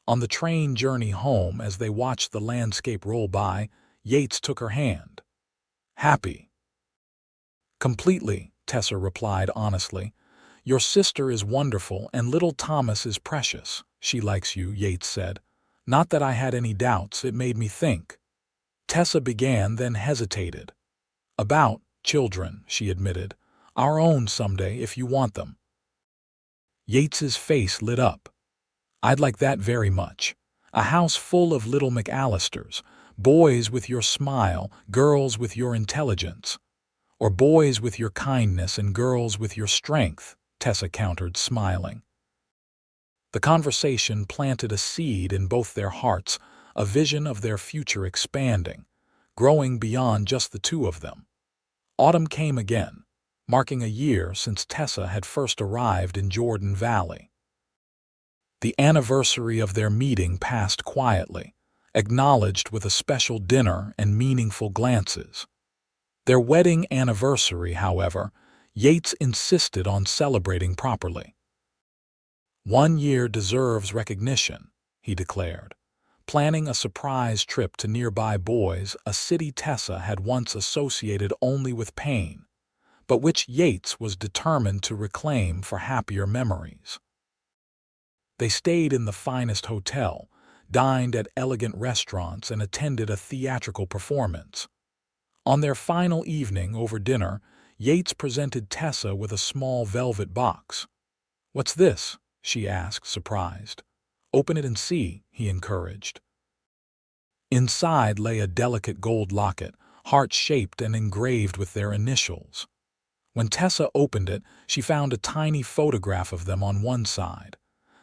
On the train journey home, as they watched the landscape roll by, Yates took her hand. "Happy?" "Completely," Tessa replied honestly. "Your sister is wonderful and little Thomas is precious." "She likes you," Yates said. "Not that I had any doubts, it made me think." Tessa began, then hesitated. "About children," she admitted. "Our own someday, if you want them." Yates's face lit up. "I'd like that very much. A house full of little McAllisters, boys with your smile, girls with your intelligence. Or boys with your kindness and girls with your strength," Tessa countered, smiling. The conversation planted a seed in both their hearts, a vision of their future expanding, growing beyond just the two of them. Autumn came again, marking a year since Tessa had first arrived in Jordan Valley. The anniversary of their meeting passed quietly, acknowledged with a special dinner and meaningful glances. Their wedding anniversary, however, Yates insisted on celebrating properly. "1 year deserves recognition," he declared, planning a surprise trip to nearby Boise, a city Tessa had once associated only with pain, but which Yates was determined to reclaim for happier memories. They stayed in the finest hotel, dined at elegant restaurants, and attended a theatrical performance. On their final evening over dinner, Yates presented Tessa with a small velvet box. "What's this?" she asked, surprised. "Open it and see," he encouraged. Inside lay a delicate gold locket, heart-shaped and engraved with their initials. When Tessa opened it, she found a tiny photograph of them on one side.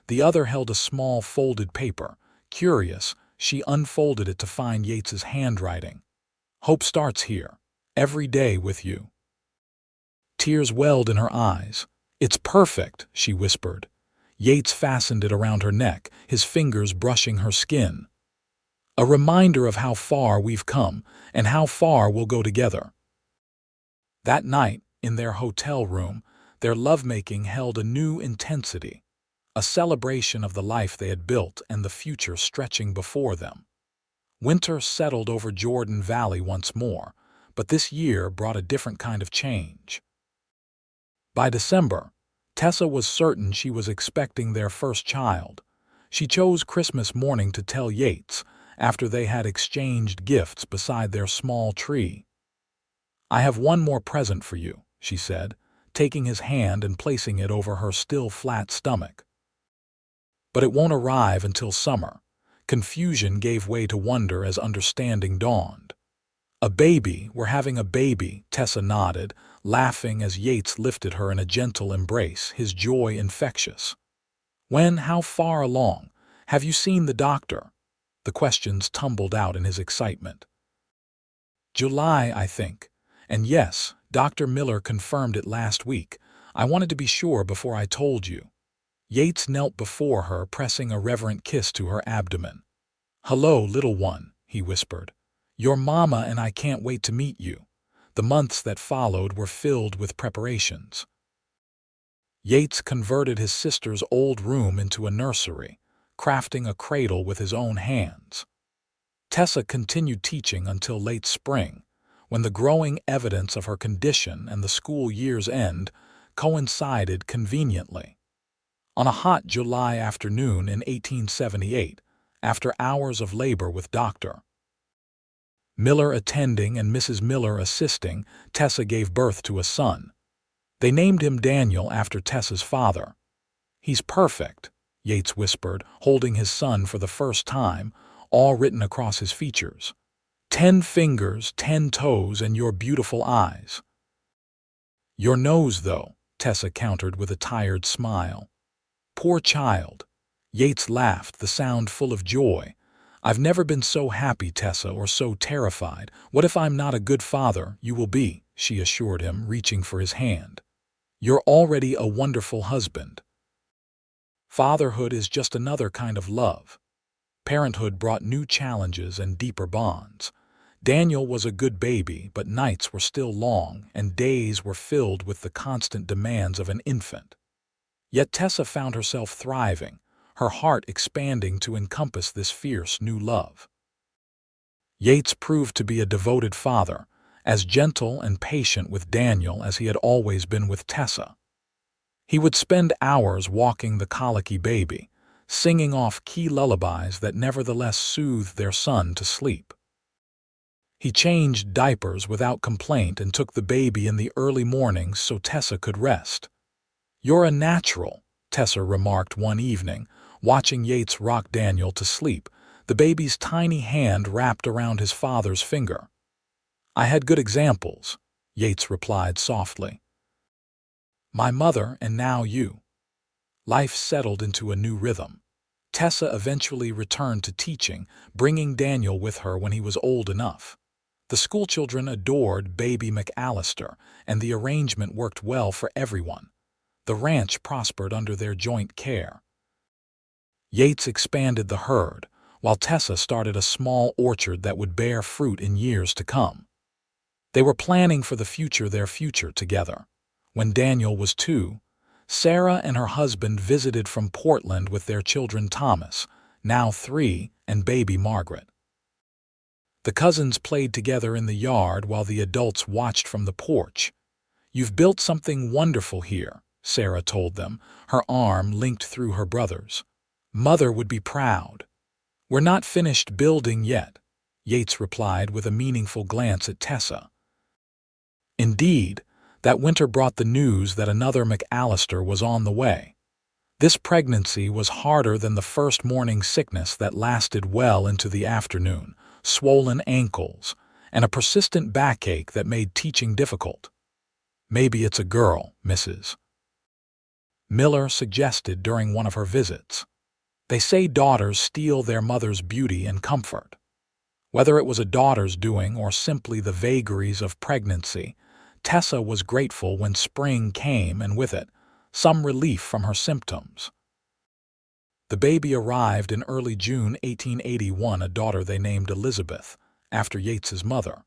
The other held a small folded paper. Curious, she unfolded it to find Yates's handwriting. "Hope starts here. Every day with you." Tears welled in her eyes. "It's perfect," she whispered. Yates fastened it around her neck, his fingers brushing her skin. "A reminder of how far we've come, and how far we'll go together." That night, in their hotel room, their lovemaking held a new intensity, a celebration of the life they had built and the future stretching before them. Winter settled over Jordan Valley once more, but this year brought a different kind of change. By December, Tessa was certain she was expecting their first child. She chose Christmas morning to tell Yates, after they had exchanged gifts beside their small tree. "I have one more present for you," she said, taking his hand and placing it over her still flat stomach. "But it won't arrive until summer." Confusion gave way to wonder as understanding dawned. "A baby, we're having a baby," Tessa nodded, laughing as Yates lifted her in a gentle embrace, his joy infectious. "When? How far along? Have you seen the doctor?" The questions tumbled out in his excitement. "July, I think. And yes, Dr. Miller confirmed it last week. I wanted to be sure before I told you." Yates knelt before her, pressing a reverent kiss to her abdomen. "Hello, little one," he whispered. "Your mama and I can't wait to meet you." The months that followed were filled with preparations. Yates converted his sister's old room into a nursery, crafting a cradle with his own hands. Tessa continued teaching until late spring, when the growing evidence of her condition and the school year's end coincided conveniently. On a hot July afternoon in 1878, after hours of labor with Dr. Miller attending and Mrs. Miller assisting, Tessa gave birth to a son. They named him Daniel after Tessa's father. "He's perfect," Yates whispered, holding his son for the first time, all written across his features. "10 fingers, 10 toes, and your beautiful eyes." "Your nose, though," Tessa countered with a tired smile. "Poor child." Yates laughed, the sound full of joy. "I've never been so happy, Tessa, or so terrified. What if I'm not a good father? You will be," she assured him, reaching for his hand. "You're already a wonderful husband." Fatherhood is just another kind of love. Parenthood brought new challenges and deeper bonds. Daniel was a good baby, but nights were still long, and days were filled with the constant demands of an infant. Yet Tessa found herself thriving, her heart expanding to encompass this fierce new love. Yates proved to be a devoted father, as gentle and patient with Daniel as he had always been with Tessa. He would spend hours walking the colicky baby, singing off key lullabies that nevertheless soothed their son to sleep. He changed diapers without complaint and took the baby in the early mornings so Tessa could rest. "You're a natural," Tessa remarked one evening, watching Yates rock Daniel to sleep, the baby's tiny hand wrapped around his father's finger. "I had good examples," Yates replied softly. "My mother and now you." Life settled into a new rhythm. Tessa eventually returned to teaching, bringing Daniel with her when he was old enough. The schoolchildren adored baby McAllister, and the arrangement worked well for everyone. The ranch prospered under their joint care. Yates expanded the herd, while Tessa started a small orchard that would bear fruit in years to come. They were planning for their future together. When Daniel was 2, Sarah and her husband visited from Portland with their children Thomas, now 3, and baby Margaret. The cousins played together in the yard while the adults watched from the porch. "You've built something wonderful here," Sarah told them, her arm linked through her brother's. "Mother would be proud." "We're not finished building yet," Yates replied with a meaningful glance at Tessa. Indeed, that winter brought the news that another McAllister was on the way. This pregnancy was harder than the first morning sickness that lasted well into the afternoon, swollen ankles, and a persistent backache that made teaching difficult. "Maybe it's a girl," Mrs. Miller suggested during one of her visits. "They say daughters steal their mother's beauty and comfort." Whether it was a daughter's doing or simply the vagaries of pregnancy, Tessa was grateful when spring came and with it, some relief from her symptoms. The baby arrived in early June 1881, a daughter they named Elizabeth, after Yates's mother.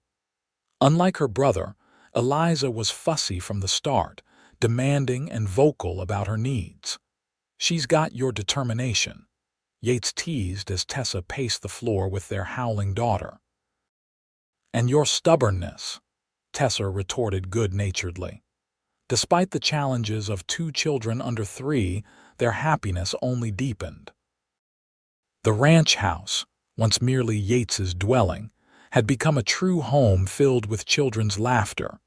Unlike her brother, Eliza was fussy from the start, demanding and vocal about her needs. "She's got your determination," Yates teased as Tessa paced the floor with their howling daughter. "And your stubbornness," Tessa retorted good-naturedly. Despite the challenges of two children under 3, their happiness only deepened. The ranch house, once merely Yates's dwelling, had become a true home filled with children's laughter,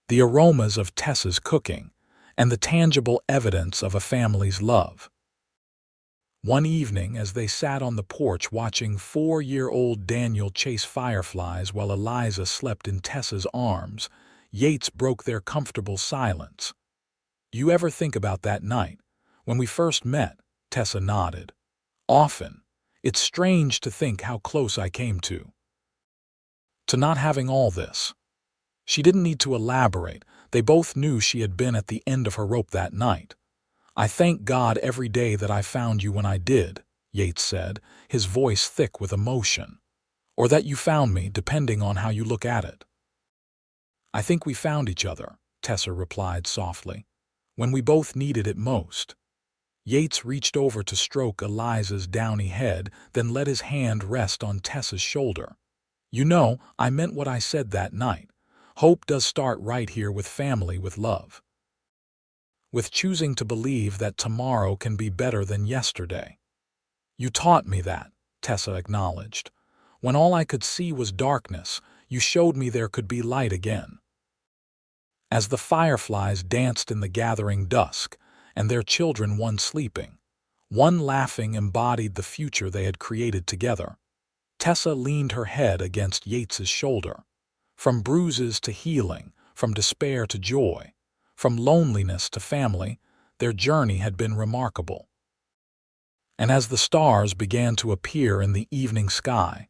the aromas of Tessa's cooking, and the tangible evidence of a family's love. One evening, as they sat on the porch watching 4-year-old Daniel chase fireflies while Eliza slept in Tessa's arms, Yates broke their comfortable silence. "You ever think about that night, when we first met?" Tessa nodded. "Often. It's strange to think how close I came to not having all this." She didn't need to elaborate. They both knew she had been at the end of her rope that night. "I thank God every day that I found you when I did," Yates said, his voice thick with emotion. "Or that you found me, depending on how you look at it." "I think we found each other," Tessa replied softly, "when we both needed it most." Yates reached over to stroke Eliza's downy head, then let his hand rest on Tessa's shoulder. "You know, I meant what I said that night. Hope does start right here with family, with love. With choosing to believe that tomorrow can be better than yesterday." "You taught me that," Tessa acknowledged. "When all I could see was darkness, you showed me there could be light again." As the fireflies danced in the gathering dusk, and their children, one sleeping, one laughing, embodied the future they had created together, Tessa leaned her head against Yates's shoulder. From bruises to healing, from despair to joy, from loneliness to family, their journey had been remarkable. And as the stars began to appear in the evening sky,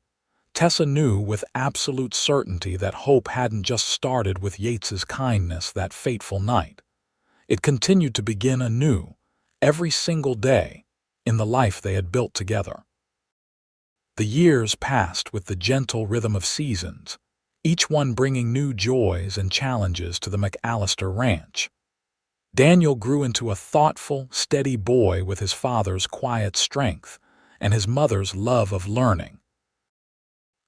Tessa knew with absolute certainty that hope hadn't just started with Yates's kindness that fateful night. It continued to begin anew, every single day, in the life they had built together. The years passed with the gentle rhythm of seasons, each one bringing new joys and challenges to the McAllister ranch. Daniel grew into a thoughtful, steady boy with his father's quiet strength and his mother's love of learning.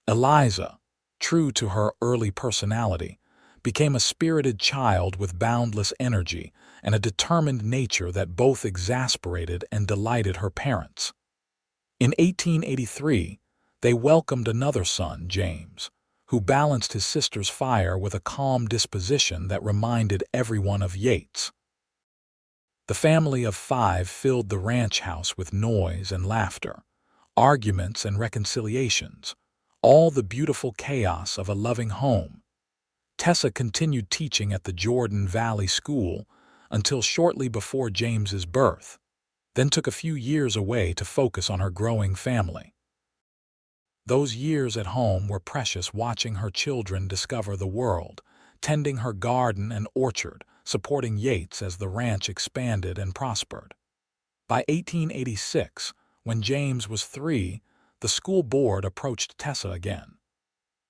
Eliza, true to her early personality, became a spirited child with boundless energy and a determined nature that both exasperated and delighted her parents. In 1883, they welcomed another son, James, who balanced his sister's fire with a calm disposition that reminded everyone of Yates. The family of 5 filled the ranch house with noise and laughter, arguments and reconciliations, all the beautiful chaos of a loving home. Tessa continued teaching at the Jordan Valley School until shortly before James's birth, then took a few years away to focus on her growing family. Those years at home were precious, watching her children discover the world, tending her garden and orchard, supporting Yates as the ranch expanded and prospered. By 1886, when James was 3, the school board approached Tessa again.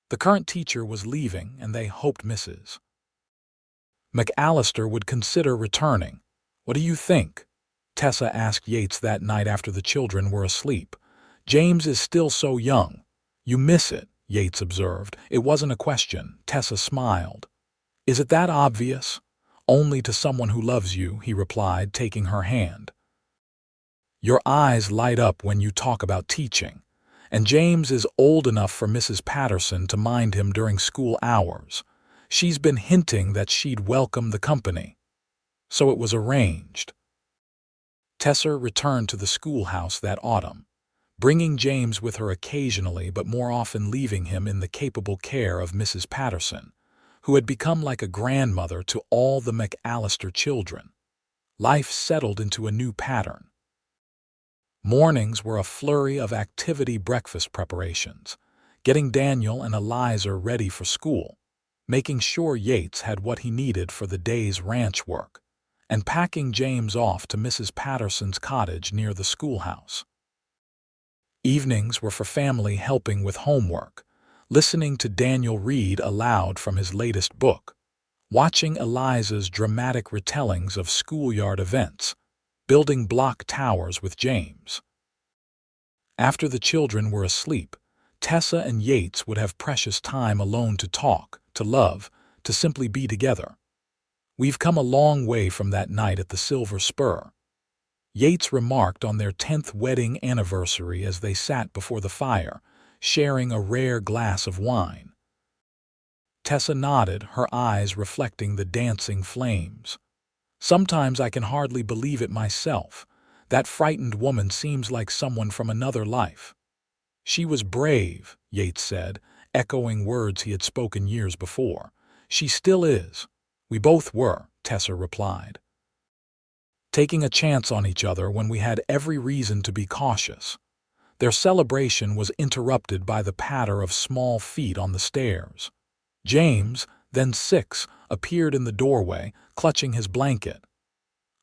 The current teacher was leaving, and they hoped Mrs. McAllister would consider returning. "What do you think?" Tessa asked Yates that night after the children were asleep. "James is still so young." "You miss it," Yates observed. "It wasn't a question." Tessa smiled. "Is it that obvious?" "Only to someone who loves you," he replied, taking her hand. "Your eyes light up when you talk about teaching. And James is old enough for Mrs. Patterson to mind him during school hours. She's been hinting that she'd welcome the company. So it was arranged." Tessa returned to the schoolhouse that autumn, bringing James with her occasionally but more often leaving him in the capable care of Mrs. Patterson, who had become like a grandmother to all the McAllister children. Life settled into a new pattern. Mornings were a flurry of activity: breakfast preparations, getting Daniel and Eliza ready for school, making sure Yates had what he needed for the day's ranch work, and packing James off to Mrs. Patterson's cottage near the schoolhouse. Evenings were for family, helping with homework, listening to Daniel read aloud from his latest book, watching Eliza's dramatic retellings of schoolyard events, building block towers with James. After the children were asleep, Tessa and Yates would have precious time alone to talk, to love, to simply be together. We've come a long way from that night at the Silver Spur," Yates remarked on their 10th wedding anniversary as they sat before the fire, sharing a rare glass of wine. Tessa nodded, her eyes reflecting the dancing flames. "Sometimes I can hardly believe it myself. That frightened woman seems like someone from another life." "She was brave," Yates said, echoing words he had spoken years before. "She still is." "We both were," Tessa replied, "taking a chance on each other when we had every reason to be cautious." Their celebration was interrupted by the patter of small feet on the stairs. James, then 6, appeared in the doorway, clutching his blanket.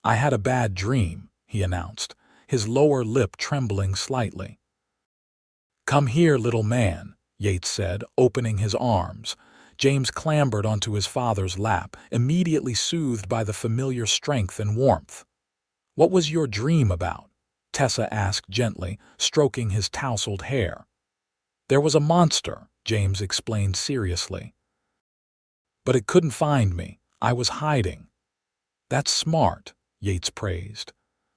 "I had a bad dream," he announced, his lower lip trembling slightly. "Come here, little man," Yates said, opening his arms. James clambered onto his father's lap, immediately soothed by the familiar strength and warmth. "What was your dream about?" Tessa asked gently, stroking his tousled hair. "There was a monster," James explained seriously. "But it couldn't find me. I was hiding." "That's smart," Yates praised.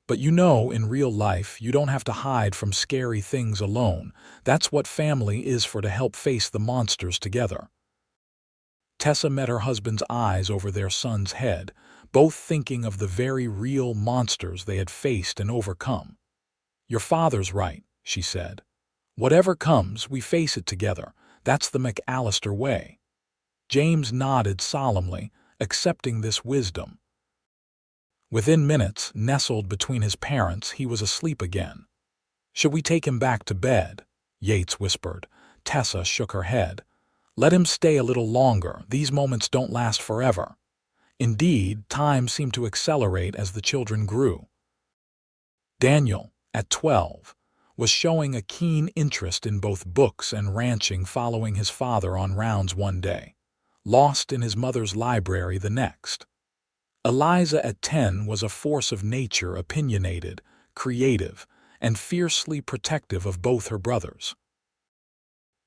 "But you know, in real life, you don't have to hide from scary things alone. That's what family is for, to help face the monsters together." Tessa met her husband's eyes over their son's head, both thinking of the very real monsters they had faced and overcome. "Your father's right," she said. "Whatever comes, we face it together. That's the McAllister way." James nodded solemnly, accepting this wisdom. Within minutes, nestled between his parents, he was asleep again. "Should we take him back to bed?" Yates whispered. Tessa shook her head. "Let him stay a little longer. These moments don't last forever." Indeed, time seemed to accelerate as the children grew. Daniel, at 12, was showing a keen interest in both books and ranching, following his father on rounds one day, lost in his mother's library the next. Eliza, at 10, was a force of nature, opinionated, creative, and fiercely protective of both her brothers.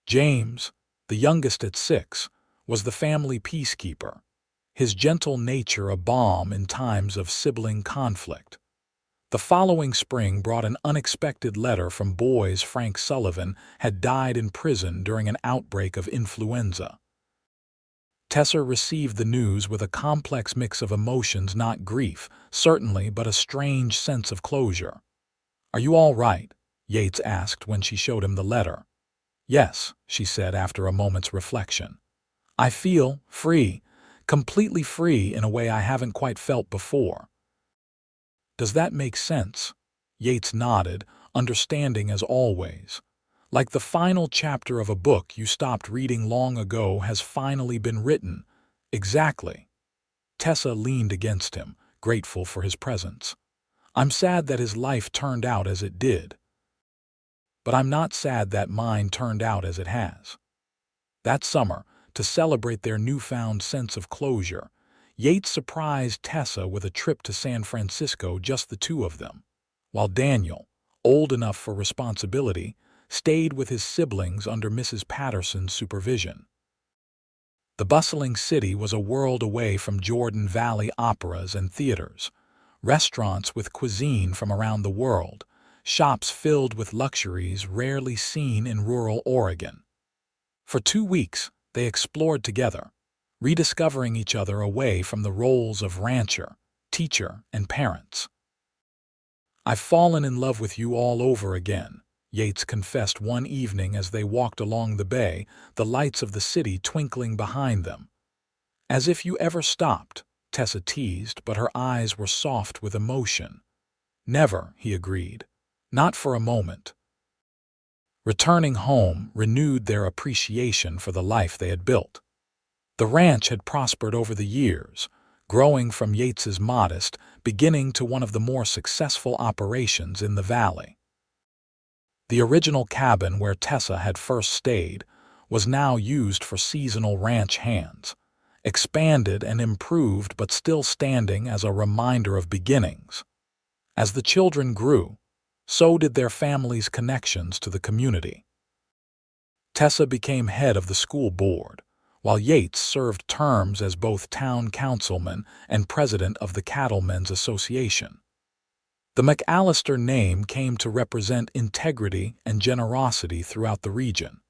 James, the youngest at 6, was the family peacekeeper, his gentle nature a balm in times of sibling conflict. The following spring brought an unexpected letter from boys. Frank Sullivan had died in prison during an outbreak of influenza. Tessa received the news with a complex mix of emotions, not grief, certainly, but a strange sense of closure. "Are you all right?" Yates asked when she showed him the letter. "Yes," she said after a moment's reflection. "I feel free, completely free in a way I haven't quite felt before." "Does that make sense?" Yates nodded, understanding as always. "Like the final chapter of a book you stopped reading long ago has finally been written." "Exactly." Tessa leaned against him, grateful for his presence. "I'm sad that his life turned out as it did. But I'm not sad that mine turned out as it has." That summer, to celebrate their newfound sense of closure, Yates surprised Tessa with a trip to San Francisco, just the two of them, while Daniel, old enough for responsibility, stayed with his siblings under Mrs. Patterson's supervision. The bustling city was a world away from Jordan Valley operas and theaters, restaurants with cuisine from around the world, shops filled with luxuries rarely seen in rural Oregon. For 2 weeks, they explored together, rediscovering each other away from the roles of rancher, teacher, and parents. "I've fallen in love with you all over again," Yates confessed one evening as they walked along the bay, the lights of the city twinkling behind them. "As if you ever stopped," Tessa teased, but her eyes were soft with emotion. "Never," he agreed. "Not for a moment." Returning home renewed their appreciation for the life they had built. The ranch had prospered over the years, growing from Yates's modest beginning to one of the more successful operations in the valley. The original cabin where Tessa had first stayed was now used for seasonal ranch hands, expanded and improved but still standing as a reminder of beginnings. As the children grew, so did their families' connections to the community. Tessa became head of the school board, while Yates served terms as both town councilman and president of the Cattlemen's Association. The McAllister name came to represent integrity and generosity throughout the region.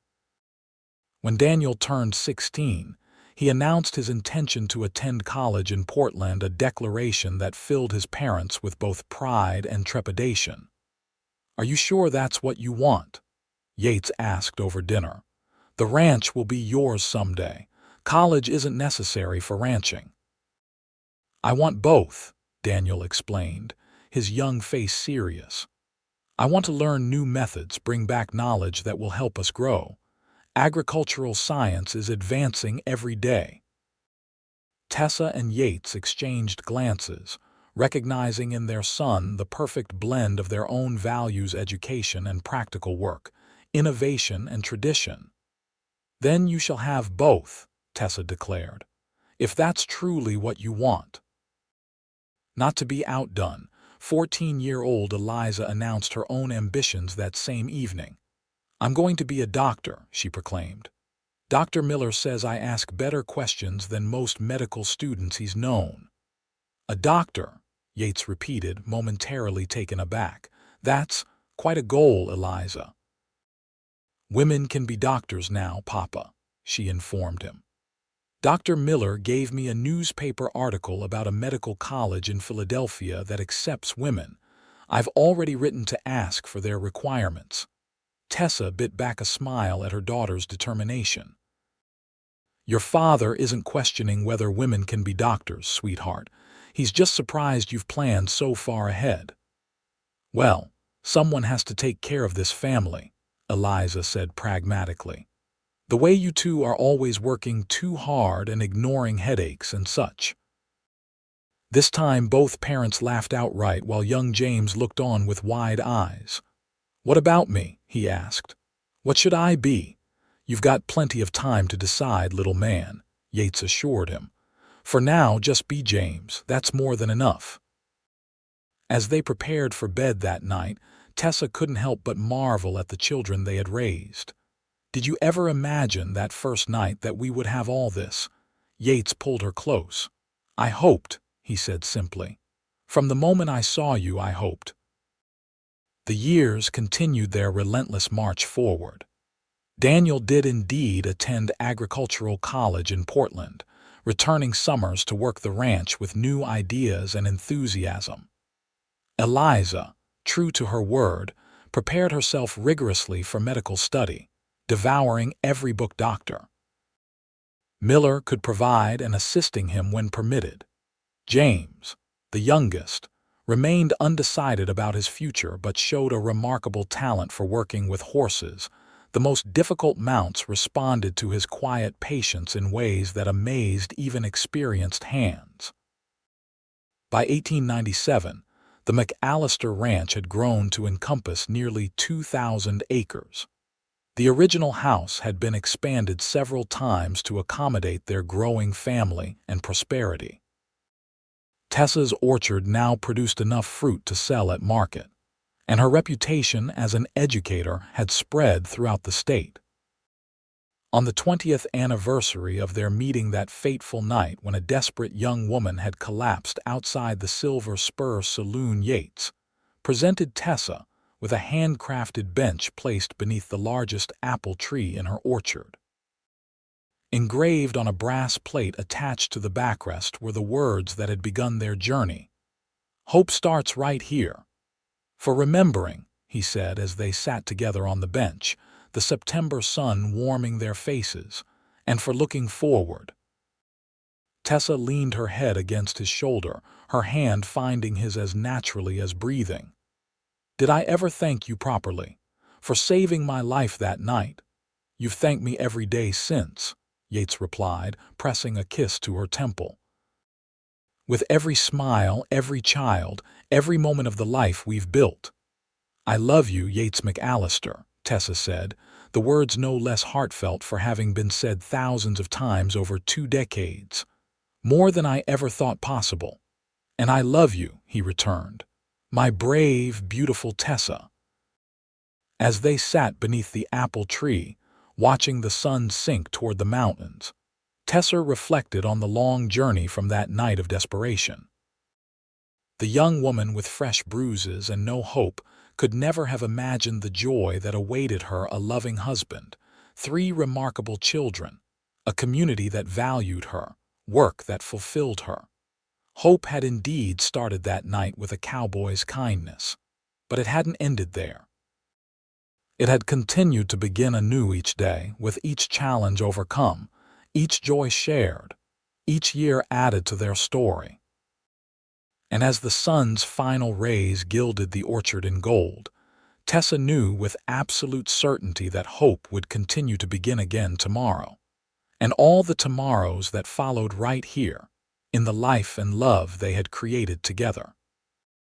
When Daniel turned 16, he announced his intention to attend college in Portland, a declaration that filled his parents with both pride and trepidation. "Are you sure that's what you want?" Yates asked over dinner. "The ranch will be yours someday. College isn't necessary for ranching." "I want both," Daniel explained, his young face serious. "I want to learn new methods, bring back knowledge that will help us grow. Agricultural science is advancing every day." Tessa and Yates exchanged glances, recognizing in their son the perfect blend of their own values, education and practical work, innovation and tradition. "Then you shall have both," Tessa declared, "if that's truly what you want." Not to be outdone, 14-year-old Eliza announced her own ambitions that same evening. "I'm going to be a doctor," she proclaimed. "Dr. Miller says I ask better questions than most medical students he's known." "A doctor," Yates repeated, momentarily taken aback. "That's quite a goal, Eliza." "Women can be doctors now, Papa," she informed him. "Dr. Miller gave me a newspaper article about a medical college in Philadelphia that accepts women. I've already written to ask for their requirements." Tessa bit back a smile at her daughter's determination. "Your father isn't questioning whether women can be doctors, sweetheart. He's just surprised you've planned so far ahead." "Well, someone has to take care of this family," Eliza said pragmatically. "The way you two are always working too hard and ignoring headaches and such." This time both parents laughed outright while young James looked on with wide eyes. "What about me?" he asked. "What should I be?" "You've got plenty of time to decide, little man," Yates assured him. "For now, just be James. That's more than enough." As they prepared for bed that night, Tessa couldn't help but marvel at the children they had raised. "Did you ever imagine that first night that we would have all this?" Yates pulled her close. "I hoped," he said simply. "From the moment I saw you, I hoped." The years continued their relentless march forward. Daniel did indeed attend agricultural college in Portland, returning summers to work the ranch with new ideas and enthusiasm. Eliza, true to her word, prepared herself rigorously for medical study, devouring every book doctor. Miller could provide and assisting him when permitted. James, the youngest, remained undecided about his future but showed a remarkable talent for working with horses. The most difficult mounts responded to his quiet patience in ways that amazed even experienced hands. By 1897, the McAllister Ranch had grown to encompass nearly 2,000 acres. The original house had been expanded several times to accommodate their growing family and prosperity. Tessa's orchard now produced enough fruit to sell at market, and her reputation as an educator had spread throughout the state. On the 20th anniversary of their meeting that fateful night when a desperate young woman had collapsed outside the Silver Spur Saloon, Yates presented Tessa with a handcrafted bench placed beneath the largest apple tree in her orchard. Engraved on a brass plate attached to the backrest were the words that had begun their journey. "Hope starts right here. For remembering," he said as they sat together on the bench, the September sun warming their faces, "and for looking forward." Tessa leaned her head against his shoulder, her hand finding his as naturally as breathing. "Did I ever thank you properly? For saving my life that night?" "You've thanked me every day since," Yates replied, pressing a kiss to her temple. "With every smile, every child, every moment of the life we've built." "I love you, Yates McAllister," Tessa said, the words no less heartfelt for having been said thousands of times over 2 decades. "More than I ever thought possible." "And I love you," he returned. "My brave, beautiful Tessa." As they sat beneath the apple tree, watching the sun sink toward the mountains, Tessa reflected on the long journey from that night of desperation. The young woman with fresh bruises and no hope could never have imagined the joy that awaited her: a loving husband, 3 remarkable children, a community that valued her, work that fulfilled her. Hope had indeed started that night with a cowboy's kindness, but it hadn't ended there. It had continued to begin anew each day, with each challenge overcome, each joy shared, each year added to their story. And as the sun's final rays gilded the orchard in gold, Tessa knew with absolute certainty that hope would continue to begin again tomorrow, and all the tomorrows that followed right here, in the life and love they had created together.